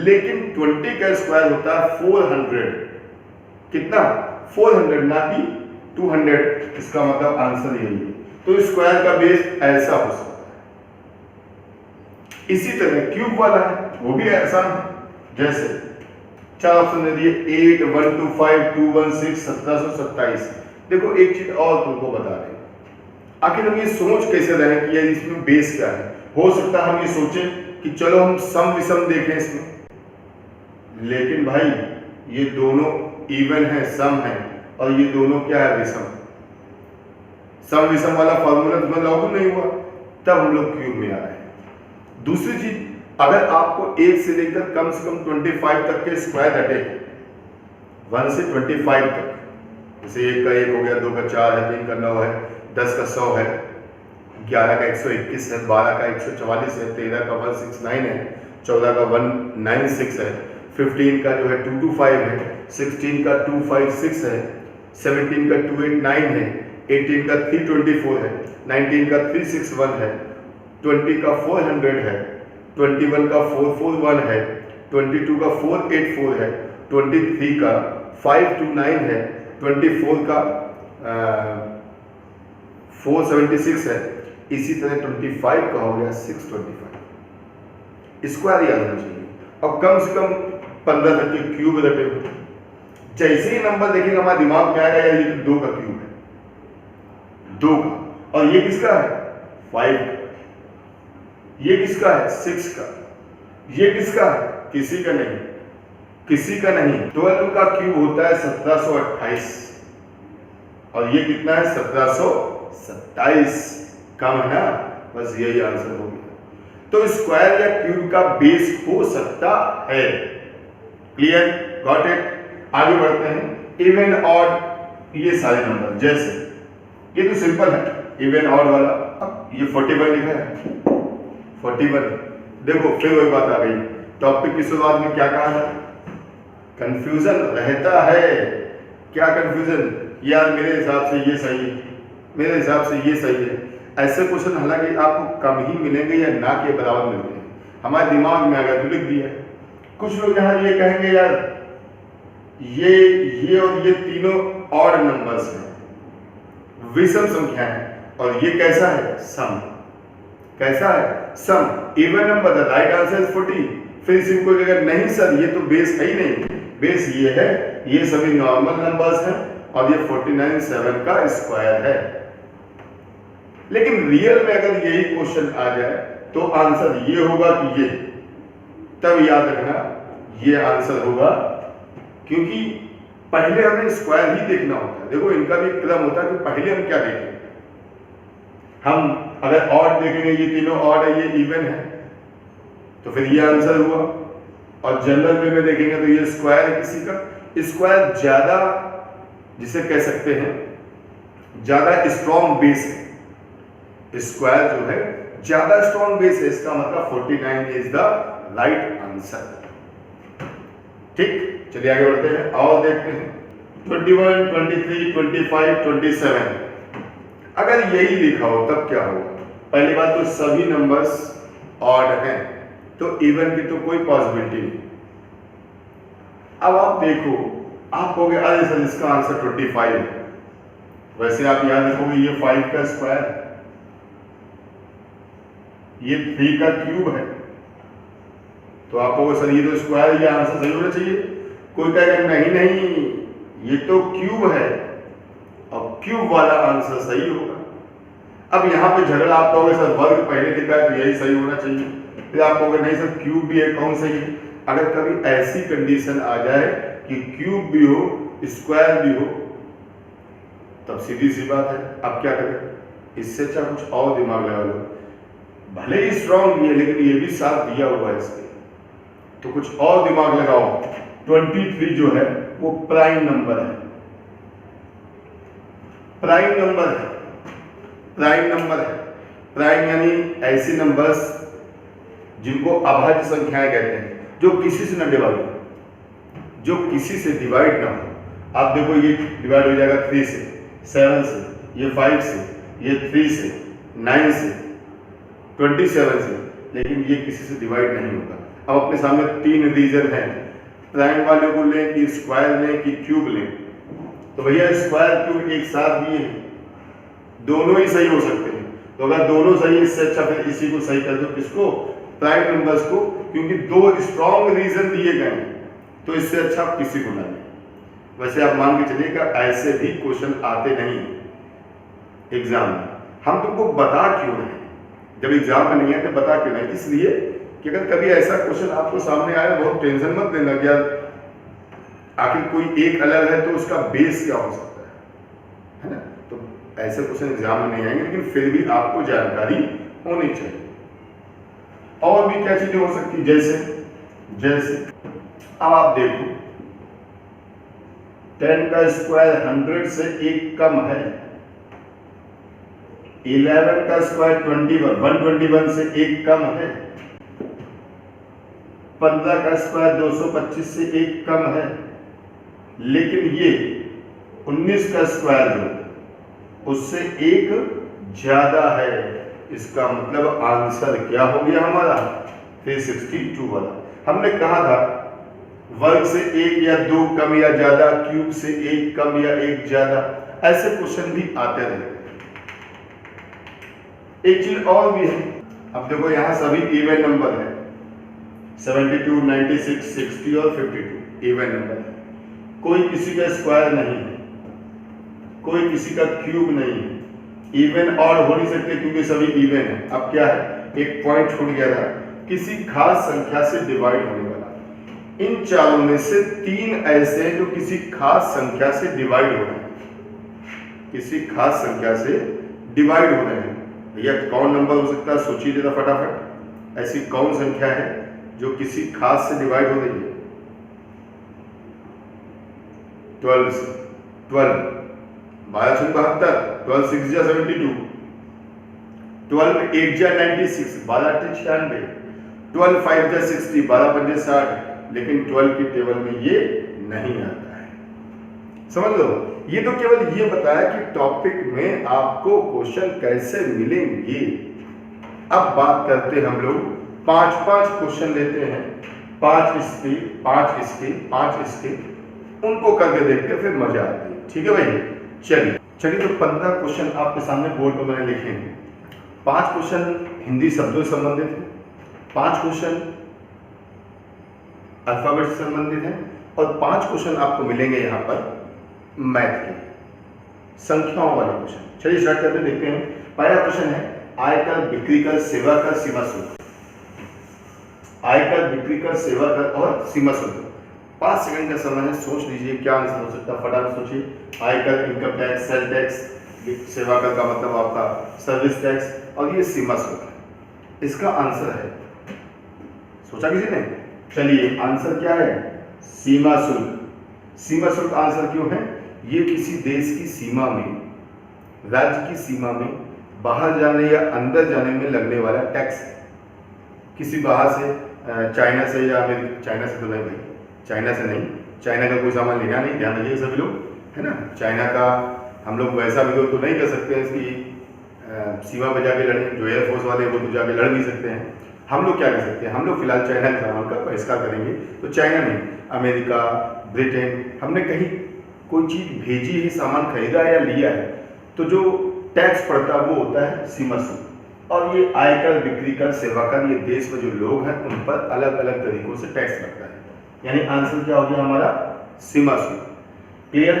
Speaker 1: लेकिन 20 का स्क्वायर होता है 400। कितना? 400, ना कि 200। इसका मतलब आंसर यही है। तो स्क्वायर का बेस ऐसा हो सकता है। इसी तरह क्यूब वाला है, वो भी आसान है। जैसे 4 ऑप्शन दे दिए, 8, 1, 2, 5, 2, 1, 6, 1727। देखो एक चीज और तुमको बता रहे, आखिर हम ये सोच कैसे रहे कि यार इसमें बेस क्या है। हो सकता है हम ये सोचें कि चलो हम सम विषम देखें इसमें, लेकिन भाई ये दोनों इवन है, सम है, और ये दोनों क्या है? विषम। सम विषम वाला फॉर्मूला तुम्हें लागू नहीं हुआ, तब हम लोग क्यूब में आ रहे हैं। दूसरी चीज, अगर आपको 1 से लेकर कम से कम 25 तक के स्क्वायर रटे, 1 से 25 तक, जैसे 1 का 1 हो गया, 2 का 4 है, 3 का 9 है, 10 का 100 है, 11 का 121 है, 12 का 144 है, 13 का 169 है, 14 का 196 है, 15 का जो है 225 है, 16 का 256 है, 17 का 289 है, 18 का 324 है, 19 का 361 है, 20 का 400 है, 21 का 441 है, 22 का 484 है, 23 का 529 है, 24 का 476 है। इसी तरह 25 का हो गया 625। स्क्वायर याद होना चाहिए, और कम से कम 15 तक के क्यूब रटे हुए। जैसे ही नंबर देखेंगे हमारे दिमाग में आएगा यार ये तो 2 का क्यूब है, 2 का, और ये किसका है? 5 का। ये किसका है? 6 का। ये किसका है? किसी का नहीं, किसी का नहीं। 12 का क्यूब होता है 1728, और ये कितना है? 1727। कम है ना? बस यही आंसर हो गया। तो स्क्वायर या क्यूब का बेस हो सकता है। क्लियर? Got it? आगे बढ़ते हैं। इवन ऑड, ये सारे नंबर, जैसे ये तो सिंपल है, इवन ऑड वाला। अब ये 41 लिखा है, 41। देखो फिर वही बात आ गई, टॉपिक की शुरुआत में क्या कहा था? कंफ्यूजन रहता है। क्या कंफ्यूजन? यार मेरे हिसाब से ये सही है, मेरे हिसाब से ये सही है। ऐसे क्वेश्चन हालांकि आपको कम ही मिलेंगे या ना के बराबर मिलते हैं। हमारे दिमाग में अगर तो लिख दिया। कुछ लोग यहाँ ये कहेंगे यार ये और ये तीनों ऑड नंबर्स हैं, विषम संख्या है, और ये कैसा है? सम। कैसा है? Sum. Even number, the right answer is 40। फिर इसी को अगर नहीं सर ये तो बेस है ही नहीं, बेस ये है, ये सभी नॉर्मल नंबर्स हैं, और ये 49 7 का स्क्वायर है। लेकिन रियल में अगर यही क्वेश्चन आ जाए तो आंसर ये होगा कि ये, तब याद रखना ये आंसर होगा, क्योंकि पहले हमें स्क्वायर ही देखना होता है। देखो इनका भी क्रम होता है कि पहले हम क्या देखें। हम अगर ऑड देखेंगे, ये तीनों ऑड है, ये इवन है, तो फिर ये आंसर हुआ। और जनरल वे में देखेंगे तो ये स्क्वायर है किसी का। स्क्वायर ज्यादा, जिसे कह सकते हैं ज्यादा स्ट्रॉन्ग बेस है। स्क्वायर जो है ज्यादा स्ट्रॉन्ग बेस है, इसका मतलब 49 इज द राइट आंसर। ठीक, चलिए आगे बढ़ते हैं और देखते हैं 21, 23, 25, 27। अगर यही लिखा हो तब क्या होगा? पहली बात तो सभी नंबर्स ऑड हैं, तो इवन की तो कोई पॉसिबिलिटी नहीं। अब आप देखो, आप कहोगे अरे सर इसका आंसर 25 है। वैसे आप याद रखोगे ये 5 का स्क्वायर, ये 3 का क्यूब है, तो आप कहोगे सर ये तो स्क्वायर, ये आंसर सही होना चाहिए। कोई कहेगा नहीं नहीं ये तो क्यूब है, और क्यूब वाला आंसर सही होगा। अब यहाँ पे झगड़ा, आप कहोगे सर वर्ग पहले लिखा है तो यही सही होना चाहिए। फिर आप कहोगे नहीं सर क्यूब भी है, कौन सही है? अगर कभी ऐसी कंडीशन आ जाए कि क्यूब भी हो स्क्वायर भी हो, तब सीधी सी बात है अब क्या करें? इससे अच्छा कुछ और दिमाग लगा लो। भले ही स्ट्रॉन्ग भी है लेकिन ये भी साथ दिया हुआ है इसके, तो कुछ और दिमाग लगाओ। 23 जो है वो प्राइम नंबर है। प्राइम नंबर है, प्राइम नंबर है। प्राइम यानी ऐसे नंबर्स जिनको अभाज्य संख्याएं कहते हैं, जो किसी से न डिवाइड हो, जो किसी से डिवाइड ना हो। आप देखो ये डिवाइड हो जाएगा 3 से, 7 से, ये 5 से, ये 3 से, 9 से, 27 से, लेकिन ये किसी से डिवाइड नहीं होगा। अब अपने सामने 3 रीजन है, प्राइम वाले को लें कि स्क्वायर लें कि क्यूब लें, तो भैया स्क्वायर क्यूब एक साथ दिए हैं, दोनों ही सही हो सकते हैं। तो अगर दोनों सही, इससे अच्छा फिर इसी को सही कर दो, किसको, प्राइम नंबर्स को, क्योंकि 2 स्ट्रॉन्ग रीजन दिए गए हैं, तो इससे अच्छा आप किसी को ना लें। वैसे आप मान के चलिएगा ऐसे भी क्वेश्चन आते नहीं एग्जाम में। हम तुमको बता क्यों रहे हैं, जब एग्जाम में नहीं है तो बता क्यों नहीं, इसलिए कि अगर कभी ऐसा क्वेश्चन आपको सामने आया, बहुत टेंशन मत लेना कि यार आखिर कोई एक अलग है तो उसका बेस क्या हो सकता है ना। तो ऐसे क्वेश्चन एग्जाम में नहीं आएंगे, लेकिन फिर भी आपको जानकारी होनी चाहिए। और भी क्या चीजें हो सकती, जैसे अब आप देखो 10 का स्क्वायर 100 से 1 कम है, 11 का स्क्वायर 121 से 1 कम है, 15 का स्क्वायर 225 से 1 कम है, लेकिन ये 19 का स्क्वायर जो उससे 1 ज्यादा है। इसका मतलब आंसर क्या हो गया हमारा, 362 वाला। हमने कहा था वर्ग से 1 या 2 कम या ज्यादा, क्यूब से 1 कम या 1 ज्यादा, ऐसे क्वेश्चन भी आते रहते हैं। एक चीज और भी है, अब देखो यहां सभी इवन नंबर है, 72, 96, 60 और 52 इवन नंबर है। कोई किसी का स्क्वायर नहीं है, कोई किसी का क्यूब नहीं है, इवन और हो नहीं सकते क्योंकि सभी इवन है। अब क्या है, एक पॉइंट छूट गया था, किसी खास संख्या से डिवाइड होने वाला। इन चारों में से 3 ऐसे हैं जो किसी खास संख्या से डिवाइड हो रहे हैं, किसी खास संख्या से डिवाइड हो रहे हैं। भैया कौन नंबर हो सकता है, सोचिए जरा फटाफट। ऐसी कौन संख्या है जो किसी खास से डिवाइड हो रही है? 12 से, 12, 12 6 72, 12 6 जा 72, 12 8 जा 96, 12 8 96, 12 5 जा 60, 12 5 जा 60, लेकिन 12 की टेबल में ये नहीं आता है। समझ लो, ये तो केवल ये बताया कि टॉपिक में आपको क्वेश्चन कैसे मिलेंगे। अब बात करते हैं हम लोग 5-5 क्वेश्चन लेते हैं, 5 इसके, 5 इसके, 5 इसके, उनको करके देखते हैं, फिर मजा आती है। ठीक है भाई, चलिए तो 15 क्वेश्चन आपके सामने बोर्ड पर मैंने लिखे हैं। 5 क्वेश्चन हिंदी शब्दों से संबंधित है, 5 क्वेश्चन अल्फाबेट से संबंधित है, और 5 क्वेश्चन आपको मिलेंगे यहाँ पर मैथ के, संख्याओं वाले क्वेश्चन। चलिए स्टार्ट करते देखते हैं। पहला क्वेश्चन है आयकर, बिक्री कर, सेवा कर, सीमा शुल्क। आयकर, बिक्री कर, सेवा कर और सीमा शुल्क। 5 सेकंड का समय है, सोच लीजिए क्या आंसर हो सकता है, फटाफट सोचिए। आयकर इनकम टैक्स, सेल टैक्स, सेवा कर का मतलब आपका सर्विस टैक्स, और ये सीमा शुल्क है। इसका आंसर है, सोचा किसी ने? चलिए आंसर क्या है, सीमा शुल्क। सीमा शुल्क आंसर क्यों है? ये किसी देश की सीमा में, राज्य की सीमा में बाहर जाने या अंदर जाने में लगने वाला टैक्स है। किसी बाहर से, चाइना से या चाइना से तो नहीं भाई, चाइना से नहीं, चाइना का कोई सामान लेना नहीं, ध्यान रखिए सभी लोग, है ना। चाइना का हम लोग वैसा विरोध तो नहीं कर सकते हैं इसकी सीमा पर जाके लड़े, जो एयरफोर्स वाले वो तो जाके लड़ भी सकते हैं। हम लोग क्या कर सकते हैं, हम लोग फिलहाल चाइना के सामान का बहिष्कार करेंगे। तो चाइना नहीं, अमेरिका, ब्रिटेन, हमने कहीं कोई चीज़ भेजी है, सामान खरीदा या लिया है, तो जो टैक्स पड़ता है वो होता है सीमा शुल्क। और ये आयकर, बिक्री कर, सेवा कर, ये देश में जो लोग हैं उन पर अलग अलग तरीकों से टैक्स लगता है। यानी आंसर क्या हो गया हमारा, सीमा शुल्क। क्लियर?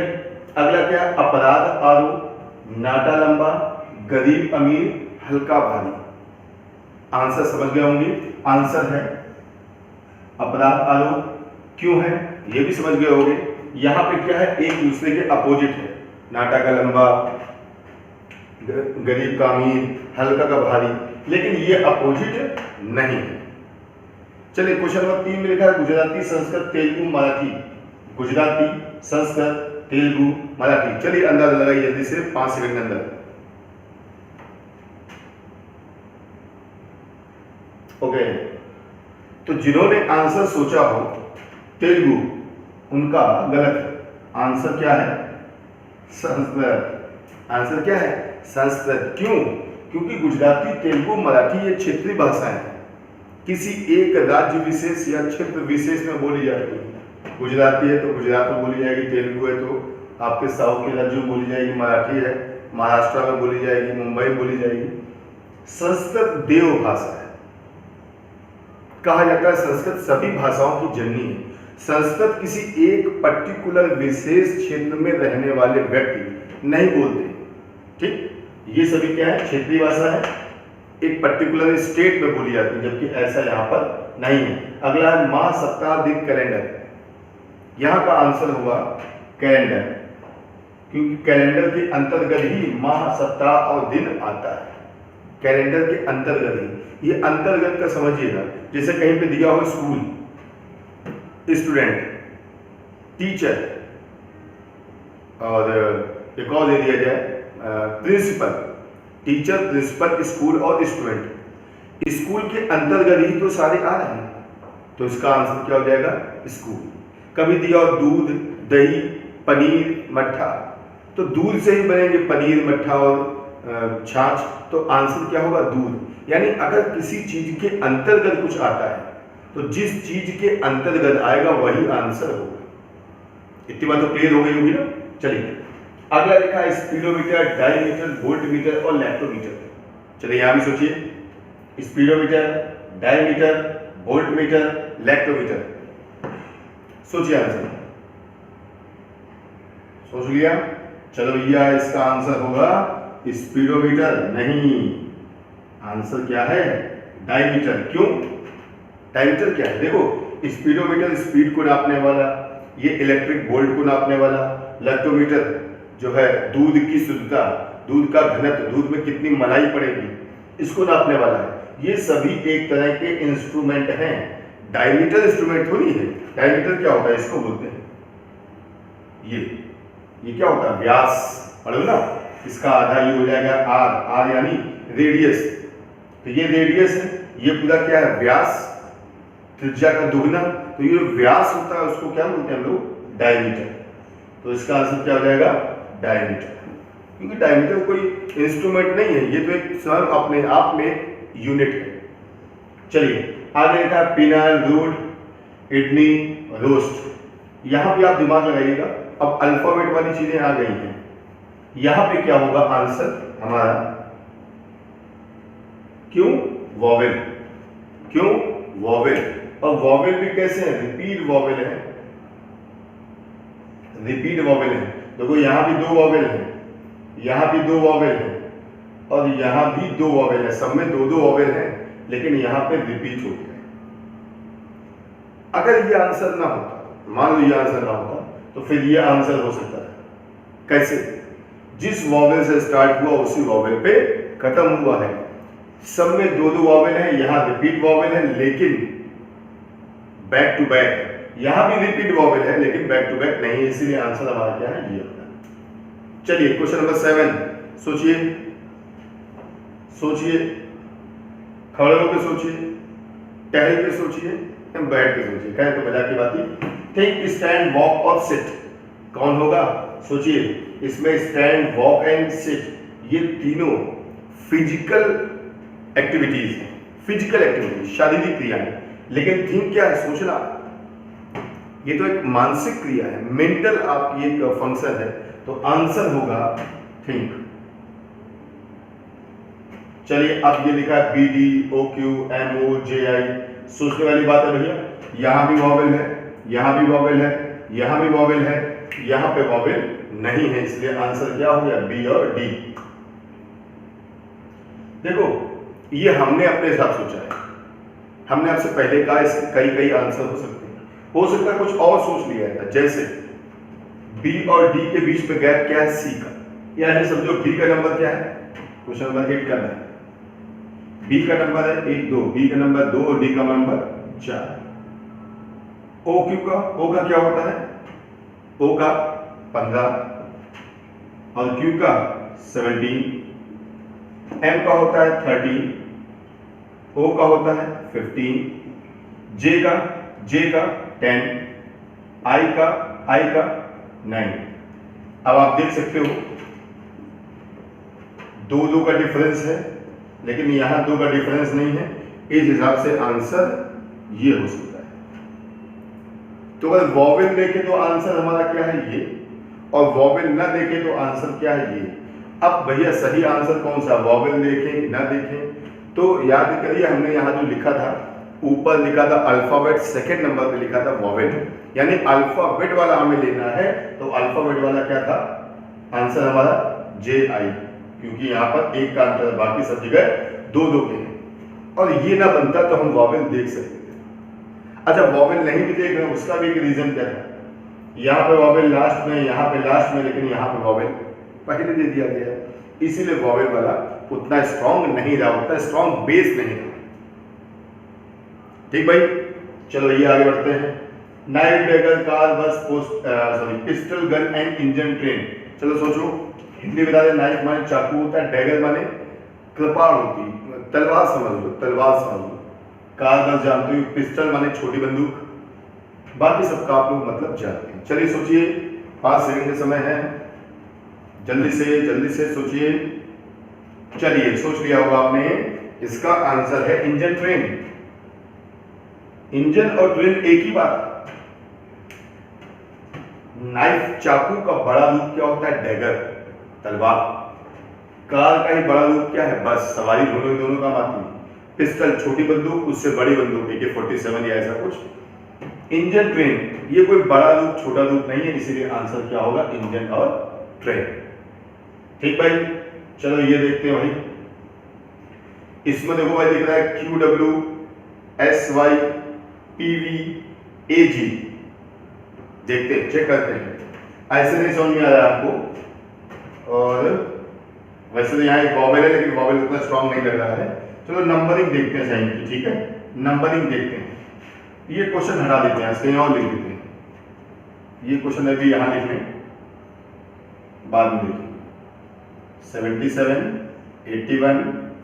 Speaker 1: अगला क्या, अपराध आरोप, नाटा लंबा, गरीब अमीर, हल्का भारी। आंसर समझ गए होंगे, आंसर है अपराध आरोप। क्यों है ये भी समझ गए होंगे। यहाँ पे क्या है, एक दूसरे के अपोजिट है, नाटा का लंबा, गरीब का अमीर, हल्का का भारी, लेकिन ये अपोजिट नहीं है। चलिए क्वेश्चन नंबर 3 में लिखा है गुजराती, संस्कृत, तेलुगु, मराठी। गुजराती, संस्कृत, तेलुगु, मराठी। चलिए अंदाजा लगाइए जल्दी से 5 सेकंड के अंदर। ओके, तो जिन्होंने आंसर सोचा हो तेलुगु, उनका गलत है। आंसर क्या है? संस्कृत। आंसर क्या है? संस्कृत। क्यों? क्योंकि गुजराती, तेलुगु, मराठी ये क्षेत्रीय भाषाएं हैं, किसी एक राज्य विशेष या क्षेत्र विशेष में बोली जाती है। गुजराती है तो गुजरात में बोली जाएगी, तेलुगु है तो आपके साउथ के राज्यों में बोली जाएगी, मराठी है महाराष्ट्र में बोली जाएगी, मुंबई में बोली जाएगी। संस्कृत देव भाषा है। कहा जाता है संस्कृत सभी भाषाओं की जननी है। संस्कृत किसी एक पर्टिकुलर विशेष क्षेत्र में रहने वाले व्यक्ति नहीं बोलते, ठीक। ये सभी क्या है? क्षेत्रीय भाषा है, एक पर्टिकुलर स्टेट में बोली जाती है, जबकि ऐसा यहाँ पर नहीं है। अगला है माह, सप्ताह, दिन, कैलेंडर। यहाँ का आंसर हुआ कैलेंडर, क्योंकि कैलेंडर के अंतर्गत ही माह, सप्ताह और दिन आता है। कैलेंडर के अंतर्गत ही, ये अंतर्गत का समझिएगा। जैसे कहीं पे दिया हो स्कूल, स्टूडेंट, टीचर, और एक और दे दिया जाए प्रिंसिपल। टीचर, प्रिंसिपल, स्कूल और स्टूडेंट। स्कूल के अंतर्गत ही तो सारे आ रहे हैं, तो इसका आंसर क्या हो जाएगा? स्कूल। कभी दिया हो दूध, दही, पनीर, मट्ठा, तो दूध से ही बनेंगे पनीर, मट्ठा और छाछ, तो आंसर क्या होगा? दूध। यानी अगर किसी चीज के अंतर्गत कुछ आता है तो जिस चीज के अंतर्गत आएगा वही आंसर होगा। इतनी बात तो क्लियर हो गई होगी ना। चलिए अगला लिखा है स्पीडोमीटर, डायमीटर, वोल्टमीटर और लैक्टोमीटर। चलिए यहां भी सोचिए, स्पीडोमीटर, डायमीटर, वोल्टमीटर, लैक्टोमीटर। सोचिए आंसर, सोच लिया? चलो भैया, इसका आंसर होगा स्पीडोमीटर। नहीं, आंसर क्या है? डायमीटर। क्यों? डायमीटर क्या है? देखो, स्पीडोमीटर स्पीड को नापने वाला, ये इलेक्ट्रिक वोल्ट को नापने वाला। लैक्टोमीटर जो है दूध की शुद्धता, दूध का घनत्व, दूध में कितनी मलाई पड़ेगी, इसको नापने वाला है। ये सभी एक तरह के इंस्ट्रूमेंट हैं। डायमीटर इंस्ट्रूमेंट थोड़ी है। डायमीटर क्या होता है? इसको बोलते हैं, ये क्या होता है? व्यास। पढ़ो ना, इसका आधा ये हो जाएगा आर। आर यानी रेडियस, तो ये रेडियस है, ये पूरा क्या है? व्यास, त्रिज्या का दुगना। तो ये व्यास होता है, उसको क्या बोलते हैं हम लोग? डायमीटर। तो इसका आंसर क्या हो जाएगा? डायमीटर। क्योंकि डायमीटर कोई इंस्ट्रूमेंट नहीं है, ये तो एक स्वयं अपने आप में यूनिट है। चलिए आगे लिखा है पिनल, रूट, किडनी, रोस्ट। यहां भी आप दिमाग लगाइएगा। अब अल्फाबेट वाली चीजें आ गई हैं, यहां पे क्या होगा आंसर हमारा? क्यों? वॉवेल। क्यों? वॉवेल। और वॉवेल भी कैसे है? रिपीट वॉवेल है, रिपीट वॉवेल है। देखो यहां भी 2 वॉवेल है, यहां भी 2 वॉवेल है, और यहां भी 2 वॉवेल है। सब में 2-2 वॉवेल है, लेकिन यहां पे रिपीट हो गया है। अगर ये आंसर ना होता, मान लो ये आंसर ना होता, तो फिर ये आंसर हो सकता है। कैसे? जिस वॉवेल से स्टार्ट हुआ उसी वॉवेल पे खत्म हुआ है। सब में 2-2 वॉवेल है, यहां रिपीट वॉवेल है, लेकिन बैक टू बैक। यहां भी रिपीट वॉवेल है, लेकिन बैक टू बैक नहीं है, इसीलिए आंसर हमारा क्या है? ये होता है। चलिए क्वेश्चन नंबर 7, सोचिए, सोचिए, खड़े होकर सोचिए, टहल के सोचिए, बैठ के सोचिए। कहें तो मजाक की बात ही। थिंक, स्टैंड, वॉक और सिट। कौन होगा? सोचिए। इसमें स्टैंड, वॉक एंड सिट, ये तीनों फिजिकल एक्टिविटीज हैं। फिजिकल एक्टिविटीज, शारीरिक क्रियाएं। लेकिन थिंक क्या है? सोचना। ये तो एक मानसिक क्रिया है, मेंटल आपकी एक फंक्शन है। तो आंसर होगा थिंक। चलिए अब ये लिखा है BDOQMOJI। सोचने वाली बात है भैया। यहां भी वॉवेल है, यहां भी वॉवेल है, यहां भी वॉवेल है, यहां पे वॉवेल नहीं है, इसलिए आंसर क्या हो गया? बी और डी। देखो ये हमने अपने हिसाब सोचा है, हमने आपसे पहले कहा इसके कई कई आंसर हो सकते हैं, हो सकता है कुछ और सोच लिया है। जैसे बी और डी के बीच में गैप क्या है? सी का। यानी समझो बी का नंबर क्या है? क्वेश्चन नंबर 8 करना है। बी का नंबर है 1 2, बी का नंबर 2 और डी का नंबर 4। ओ क्यू का, ओ का क्या होता है? ओ का 15 और Q का 17, M का होता है 13, O का होता है 15, J का 10, I का 9। अब आप देख सकते हो दो का डिफरेंस है, लेकिन यहां 2 का डिफरेंस नहीं है। इस हिसाब से आंसर ये हो सकता है। तो अगर वॉवेल देखे तो आंसर हमारा क्या है ये, और वॉवेल ना देखे तो आंसर क्या है ये। अब भैया सही आंसर कौन सा, वॉवेल देखें कि ना देखें? तो याद करिए हमने यहाँ जो लिखा था, ऊपर लिखा था अल्फाबेट, सेकंड नंबर पे लिखा था वॉवेल, यानी अल्फाबेट वाला हमें लेना है। तो अल्फाबेट वाला क्या था आंसर हमारा JI, क्योंकि यहाँ पर एक का अंतर, बाकी सब जगह 2 के हैं। और ये ना बनता तो हम वॉवेल देख सकते थे। अच्छा, वॉवेल नहीं भी देख रहे हैं उसका भी एक रीजन क्या था, यहाँ पे वॉवेल लास्ट में, यहाँ पे लास्ट में, लेकिन यहाँ पे वॉवेल पहले दे दिया गया है, इसीलिए वॉवेल वाला उतना स्ट्रॉन्ग नहीं रहा, उतना स्ट्रॉन्ग बेस नहीं रहा। ठीक भाई, चलो ये आगे बढ़ते हैं। नाइफ, डैगर, कार, बस, pistol, gun and engine, train. चलो सोचो, हिंदी बता दे। नाइफ माने चाकू होता है, डैगर माने कृपाण होती, तलवार समझ लो, तलवार समझ लो। कार बस जानते हो, पिस्टल माने छोटी बंदूक, बाकी सबका आप लोग मतलब जानते हैं। चलिए सोचिए, 5 सेकंड का समय है, जल्दी से सोचिए। चलिए सोच लिया होगा आपने, इसका आंसर है इंजन, ट्रेन। इंजन और ट्रेन एक ही बात। नाइफ चाकू का बड़ा रूप क्या होता है, डैगर, तलवार। कार का ही बड़ा रूप क्या है, बस, सवारी दोनों काम आती है। पिस्टल छोटी बंदूक, उससे बड़ी बंदूक AK-47 या ऐसा कुछ। इंजन, ट्रेन, ये कोई बड़ा रूप छोटा रूप नहीं है, इसीलिए आंसर क्या होगा, इंजन और ट्रेन। ठीक भाई, चलो ये देखते हैं भाई। इसमें देखो भाई, दिख रहा है QWSYPVAG। देखते हैं, चेक करते हैं। ऐसे नहीं समझ में आ रहा है आपको, और वैसे तो यहाँ एक वॉवेल है, लेकिन वॉवेल उतना स्ट्रॉन्ग नहीं लग रहा है। चलो नंबरिंग देखते हैं साइन की, ठीक है, नंबरिंग देखते हैं। ये क्वेश्चन हटा देते हैं, कहीं और लिख देते हैं। ये क्वेश्चन अभी यहाँ लिख लें, बाद में लिखेंगे। 77, 81,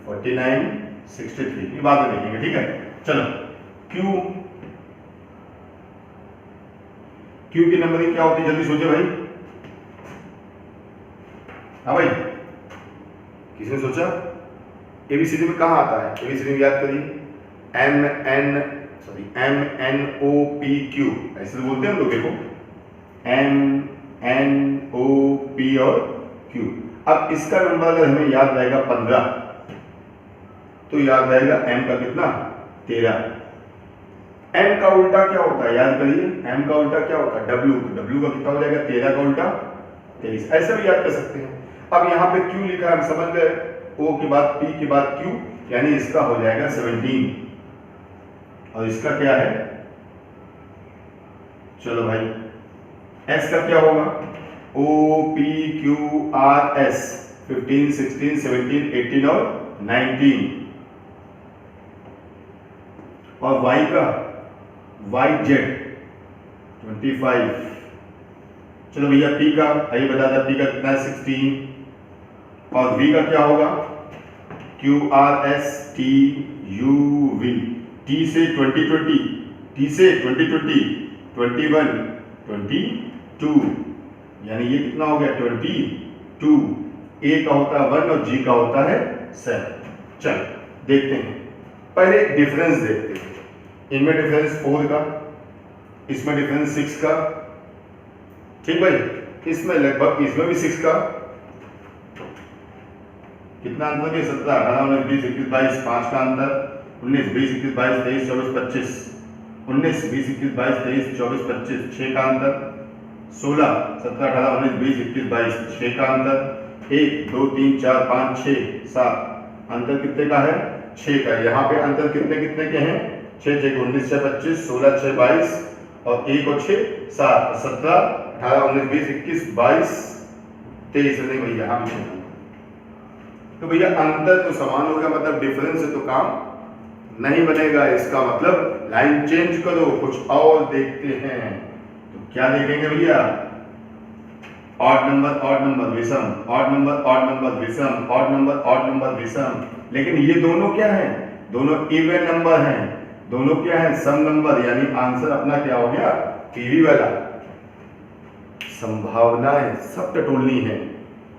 Speaker 1: 49, 63, ये बाद में लिखेंगे, ठीक है। चलो क्यू की नंबरिंग क्या होती है, जल्दी सोचिए भाई। हाँ भाई, किसने सोचा? ABCD में कहाँ आता है, ABCD में याद करिए, MNOP Q, ऐसे तो बोलते हैं हम लोग। देखो MNOP और Q। अब इसका नंबर अगर हमें याद रहेगा 15, तो याद रहेगा M का कितना, 13। M का उल्टा क्या होता है, याद करिए, M का उल्टा क्या होता है, W। तो W का कितना हो जाएगा, 13 का उल्टा 23। ऐसे भी याद कर सकते हैं। अब यहाँ पे Q लिखा है, हम समझ गए, O के बाद P के बाद Q, यानी इसका हो जाएगा 17। और इसका क्या है, चलो भाई, S का क्या होगा, OPQRS, 15, 16, 17, 18 और 19। और Y का YZ 25। चलो भैया P का, आइए बता दें P का कितना है, 16। और V का क्या होगा, QRSTUV, T से 2020, T से 2020, 21, 22, यानी ये कितना हो गया, 22। A का होता है 1 और G का होता है 7। चलो देखते हैं, पहले डिफरेंस देखते हैं। इनमें डिफरेंस 4 का, इसमें डिफरेंस 6 का, ठीक भाई। इसमें लगभग, इसमें भी 6 का। कितना अंतर है, 17, 18, 19, 20, 21, 22, 5 का अंतर, 19, 20, 21, 22, 23, 24, 25, 19, 20, 21, 22, 23, 24, 25, 6 का अंतर, 16, 17, 18, 19, 20, 21, 22, 6 का अंतर, 1, 2, 3, 4, 5, 6, 7, अंतर कितने का है, 6 का। यहाँ पे अंतर कितने कितने के हैं, 6, 6, 19, 6, 25, 16, 6, 22, और 1 और 6, 7, 17, 18, 19, 20, 21, 22, 23, नहीं भैया, यहाँ भी तो भैया अंतर तो समान होगा, मतलब डिफरेंस से तो काम नहीं बनेगा। इसका मतलब लाइन चेंज करो, कुछ और देखते हैं। तो क्या देखेंगे भैया, ऑड नंबर विषम, ऑड नंबर विषम, ऑड नंबर विषम। लेकिन ये दोनों क्या हैं? दोनों इवन नंबर हैं। दोनों क्या है? सम नंबर। यानी आंसर अपना क्या हो गया? पीवी वाला। संभावनाएं सब टटोलनी है।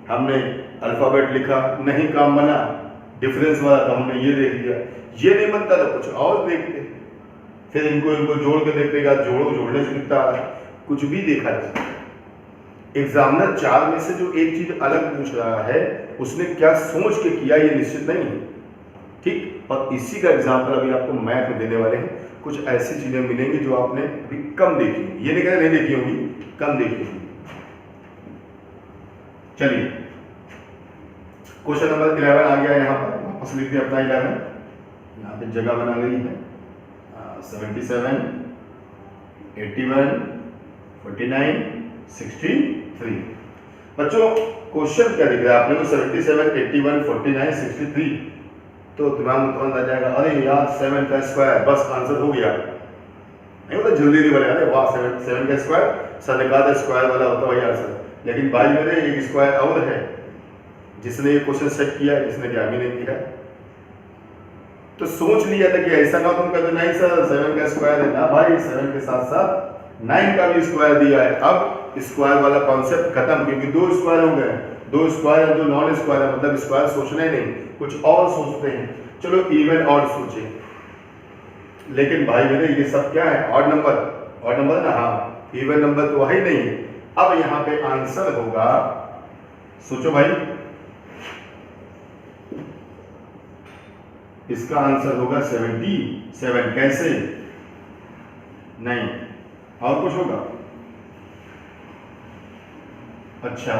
Speaker 1: हमने अल्फाबेट लिखा, नहीं काम बना, डिफरेंस वाला तो हमने ये देख लिया, ये नहीं बनता तो कुछ और देखते, फिर इनको जोड़ के देखते, जोड़ने से दिखता है, कुछ भी देखा जा सकता है। एग्जामिनर चार में से जो एक चीज अलग पूछ रहा है उसने क्या सोच के किया ये निश्चित नहीं है, ठीक। और इसी का एग्जाम्पल अभी आपको मैथ में देने वाले हैं। कुछ ऐसी चीजें मिलेंगी जो आपने अभी कम देखी होंगी, ये नहीं कहते नहीं देखी होंगी, कम देखी होंगी। चलिए क्वेश्चन नंबर 11 आ गया, यहाँ पर वापस लिखते हैं अपना 11, यहाँ पे जगह बना रही है 77, 81, 49, 63। बच्चों क्वेश्चन क्या दिख रहा है आपने को? 77, 81, 49, 63। तो दिमाग में तुरंत आ जाएगा, अरे यार 7 का स्क्वायर, बस आंसर हो गया। नहीं होता जल्दी बोले, अरे वाह 7 का स्क्वायर, सर ने कहा था स्क्वायर वाला होता वही आंसर। लेकिन भाई मेरे एक स्क्वायर और है जिसने ये क्वेश्चन सेट किया है, जिसने क्या भी नहीं किया। तो सोच लिया था कि ऐसा ना तुम कहते नहीं सर 7 का स्क्वायर है ना भाई, 7 के साथ साथ 9 का भी स्क्वायर दिया है। अब स्क्वायर वाला कॉन्सेप्ट खत्म, क्योंकि 2 स्क्वायर हो गए, 2 स्क्वायर है, 2 नॉन स्क्वायर है, मतलब स्क्वायर सोचना ही नहीं, कुछ और सोचते हैं। चलो इवन ऑड सोचे, लेकिन भाई मेरे ये सब क्या है? ऑड नंबर ना, हाँ इवन नंबर तो वही नहीं है। अब यहाँ पे आंसर होगा, सोचो भाई, इसका आंसर होगा 77। कैसे? नहीं, और कुछ होगा? अच्छा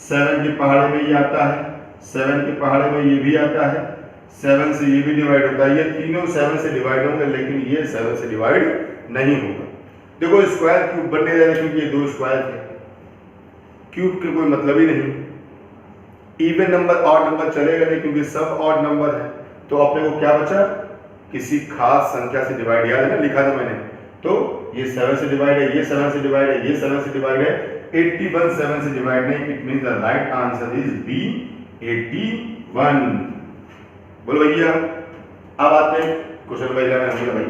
Speaker 1: 7 के पहाड़े में ये आता है, 7 के पहाड़े में ये भी आता है, 7 से ये भी डिवाइड होता है, ये तीनों 7 से डिवाइड होंगे, लेकिन ये 7 से डिवाइड नहीं होगा। देखो स्क्वायर क्यूब बनने जा रहे क्योंकि ये 2 स्क्वायर थे, क्यूब के कोई मतलब ही नहीं। इवन नंबर ऑड नंबर चलेगा नहीं क्योंकि सब ऑड नंबर है। तो अपने को क्या बचा? किसी खास संख्या से डिवाइड, याद है ना, लिखा था मैंने। तो ये 7 से डिवाइड है, ये 7 से डिवाइड है, ये 7 से डिवाइड है, 81 7 से डिवाइड नहीं। It means the right answer is B 81। बोलो भैया। अब आते हैं क्वेश्चन नंबर 11 भाई।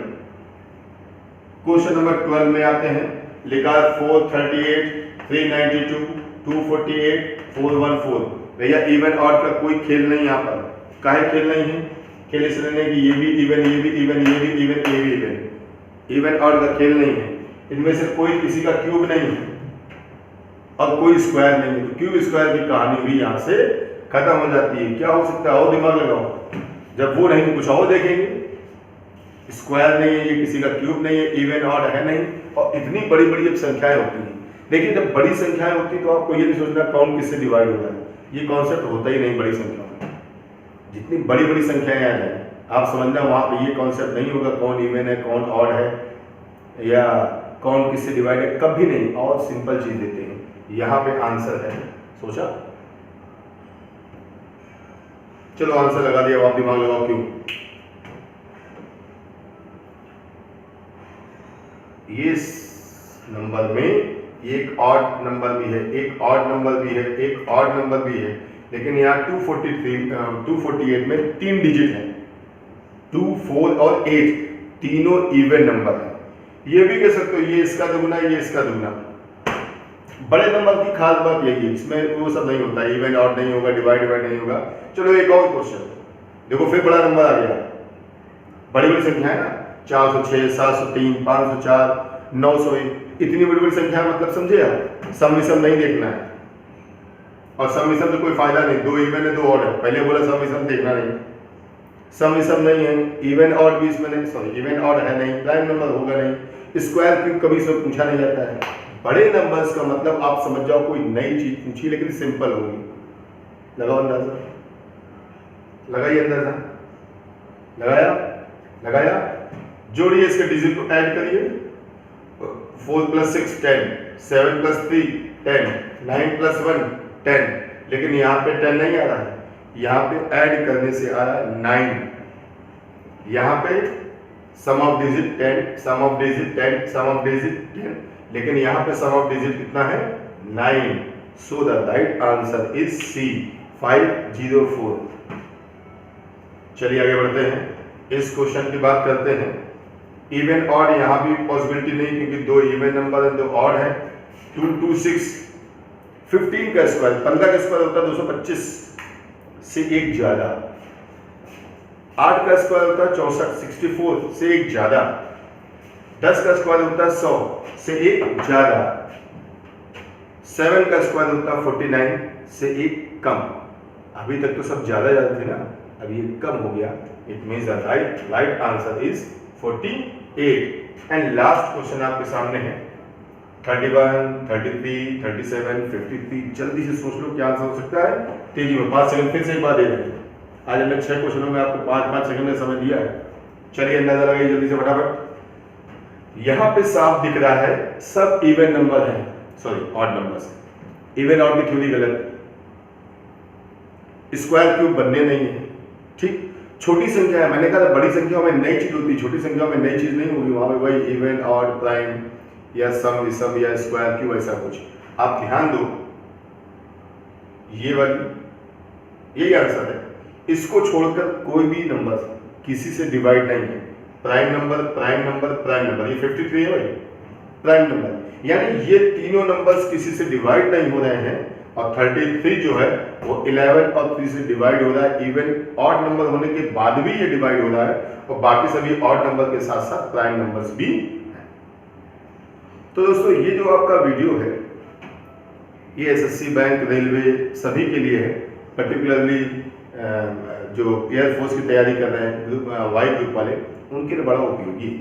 Speaker 1: क्वेश्चन नंबर 12 में आते हैं, लिखा 438, 392, 248, 414। भैया इवन ऑड का कोई खेल नहीं, यहाँ पर काहे खेल नहीं है? खेल इसलिए नहीं कि ये भी इवन, ये भी इवन, ये भी इवन, ये भी इवन। इवन ऑड का खेल नहीं है। इनमें से कोई किसी का क्यूब नहीं है और कोई स्क्वायर नहीं है, तो क्यूब स्क्वायर की कहानी भी यहाँ से खत्म हो जाती है। क्या हो सकता है? और दिमाग लगाओ, जब वो नहीं तो कुछ और देखेंगे। स्क्वायर नहीं है, ये किसी का क्यूब नहीं है, इवन ऑड है नहीं, और इतनी बड़ी बड़ी जब संख्याएं होती हैं। देखिए जब बड़ी संख्याएं होती तो आपको ये नहीं सोचना कौन किससे डिवाइड हो रहा है, ये कॉन्सेप्ट होता ही नहीं बड़ी संख्या में। जितनी बड़ी बड़ी संख्याएं आ जाए आप समझना वहां पे ये कॉन्सेप्ट नहीं होगा कौन इवन है, कौन ऑड है, या कौन किससे डिवाइड है, कभी नहीं। और सिंपल चीज देते हैं, यहाँ पे आंसर है। सोचा? चलो आंसर लगा दिया, आप दिमाग लगाओ क्यों। ये नंबर में एक ऑड नंबर भी है, एक ऑड नंबर भी है, एक ऑड नंबर भी है, लेकिन यहाँ 248 में 3 डिजिट है, 2, 4 और 8 तीनों इवन नंबर है। ये भी कह सकते हो ये इसका दुगना, ये इसका दुगना। बड़े नंबर की खास बात यही है, इसमें वो सब नहीं होता, इवन ऑड नहीं होगा, डिवाइड नहीं होगा। चलो एक और क्वेश्चन देखो, फिर बड़ा नंबर आ गया, बड़ी बड़ी संख्या है ना, 406, 703, 504, 901, इतनी बड़ी बड़ी संख्या मतलब समझे आप। सम विषम नहीं देखना है, और सम विषम से कोई फायदा नहीं, 2 इवन है 2 ऑड है। पहले बोला सम विषम देखना नहीं, सम विषम नहीं है, इवन ऑड भी इसमें नहीं, सॉरी इवन ऑड है नहीं, प्राइम नंबर होगा नहीं, स्क्वायर क्यूब कभी इसमें पूछा नहीं जाता है। बड़े नंबर्स का मतलब आप समझ जाओ कोई नई चीज पूछी लेकिन सिंपल होगी। लगाओ अंदाजा, लगाइए अंदाजा, लगाया, जोड़िए इसके डिजिट को ऐड करिए, 4 + 6 10, 7 + 3 10, 9 + 1 10, लेकिन यहाँ पे 10 नहीं आ रहा है, यहाँ पे ऐड करने से आ रहा है 9। यहाँ पे sum of digit 10, sum of digit 10, sum of digit 10, लेकिन यहाँ पे सम ऑफ डिजिट कितना है? 9। So the right answer is C 504। चलिए आगे बढ़ते हैं, इस क्वेश्चन की बात करते हैं। इवन ऑड यहाँ भी पॉसिबिलिटी नहीं, क्योंकि दो इवन नंबर है, दो ऑड है। 2 2 6 15 का स्क्वायर, 15 का स्क्वायर होता है 225 से एक ज्यादा। 8 का स्क्वायर होता है 64 64 से एक ज्यादा। 10 का स्क्वायर होता है 100 से एक ज्यादा। 7 का स्क्वायर होता है 49 से एक कम। अभी तक तो सब ज्यादा ज्यादा थे ना, अभी ये कम हो गया। It means the right answer is 48। And last question आपके सामने है 31, 33, 37, 53। जल्दी से सोच लो क्या आंसर हो सकता है, तेजी में। 5 सेकंड फिर से एक बार दे रहे हैं। आज हमने 6 क्वेश्चनों में आपको 5-5 सेकंड का समय दिया है। चलिए अंदाजा लगाइए जल्दी से फटाफट। यहाँ पे साफ दिख रहा है सब इवन नंबर है, सॉरी ऑड नंबर्स है। इवन ऑड की थ्योरी गलत, स्क्वायर क्यूब बनने नहीं है, ठीक। छोटी संख्या है, मैंने कहा था बड़ी संख्या में नई चीज होती है, छोटी संख्या में नई चीज नहीं होगी। वहां पे वही इवन ऑड प्राइम या सम विषम या स्क्वायर क्यूब ऐसा कुछ। आप ध्यान दो, ये वाली यही आंसर है। इसको छोड़कर कोई भी नंबर किसी से डिवाइड नहीं है। Prime number, prime number, prime number, ये 53 है भाई, प्राइम नंबर। यानी ये तीनों नंबर्स किसी से डिवाइड नहीं हो रहे हैं। और 33 जो है वो 11 और 3 से डिवाइड हो रहा है। इवन ऑड नंबर होने के बाद भी ये डिवाइड हो रहा है, और बाकी सभी ऑड नंबर के साथ साथ प्राइम नंबर्स भी हैं। तो दोस्तों ये जो आपका वीडियो है ये एसएससी, बैंक, रेलवे सभी के लिए है। पर्टिकुलरली जो एयरफोर्स की तैयारी कर रहे हैं वाई ग्रुप वाले, उनके लिए बड़ा उपयोगी।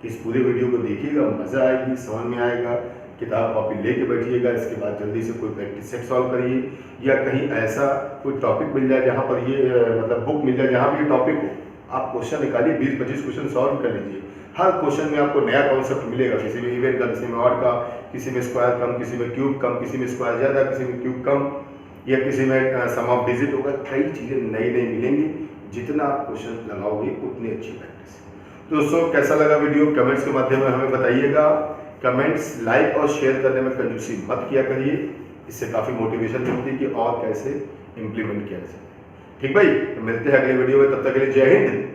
Speaker 1: इस पूरे वीडियो को देखिएगा, मज़ा आएगी, समझ में आएगा। किताब कॉपी लेके बैठिएगा, इसके बाद जल्दी से कोई प्रैक्टिस सेट सॉल्व करिए, या कहीं ऐसा कोई टॉपिक मिल जाए जहाँ पर ये मतलब बुक मिल जाए जहाँ पर ये टॉपिक हो, आप क्वेश्चन निकालिए, 20-25 क्वेश्चन सॉल्व कर लीजिए। हर क्वेश्चन में आपको नया कॉन्सेप्ट मिलेगा, किसी में इवन का, किसी में ऑड का, किसी में स्क्वायर कम, किसी में क्यूब कम, किसी में स्क्वायर ज़्यादा, किसी में क्यूब कम, या किसी में सम ऑफ डिजिट होगा। कई चीज़ें नई नई मिलेंगी। जितना आप क्वेश्चन लगाओगे उतनी अच्छी प्रैक्टिस। तो दोस्तों कैसा लगा वीडियो, कमेंट्स के माध्यम में हमें बताइएगा। कमेंट्स, लाइक और शेयर करने में कंजूसी मत किया करिए, इससे काफ़ी मोटिवेशन मिलती है कि और कैसे इम्प्लीमेंट किया जाए। ठीक भाई, तो मिलते हैं अगले वीडियो में, तब तक के लिए जय हिंद।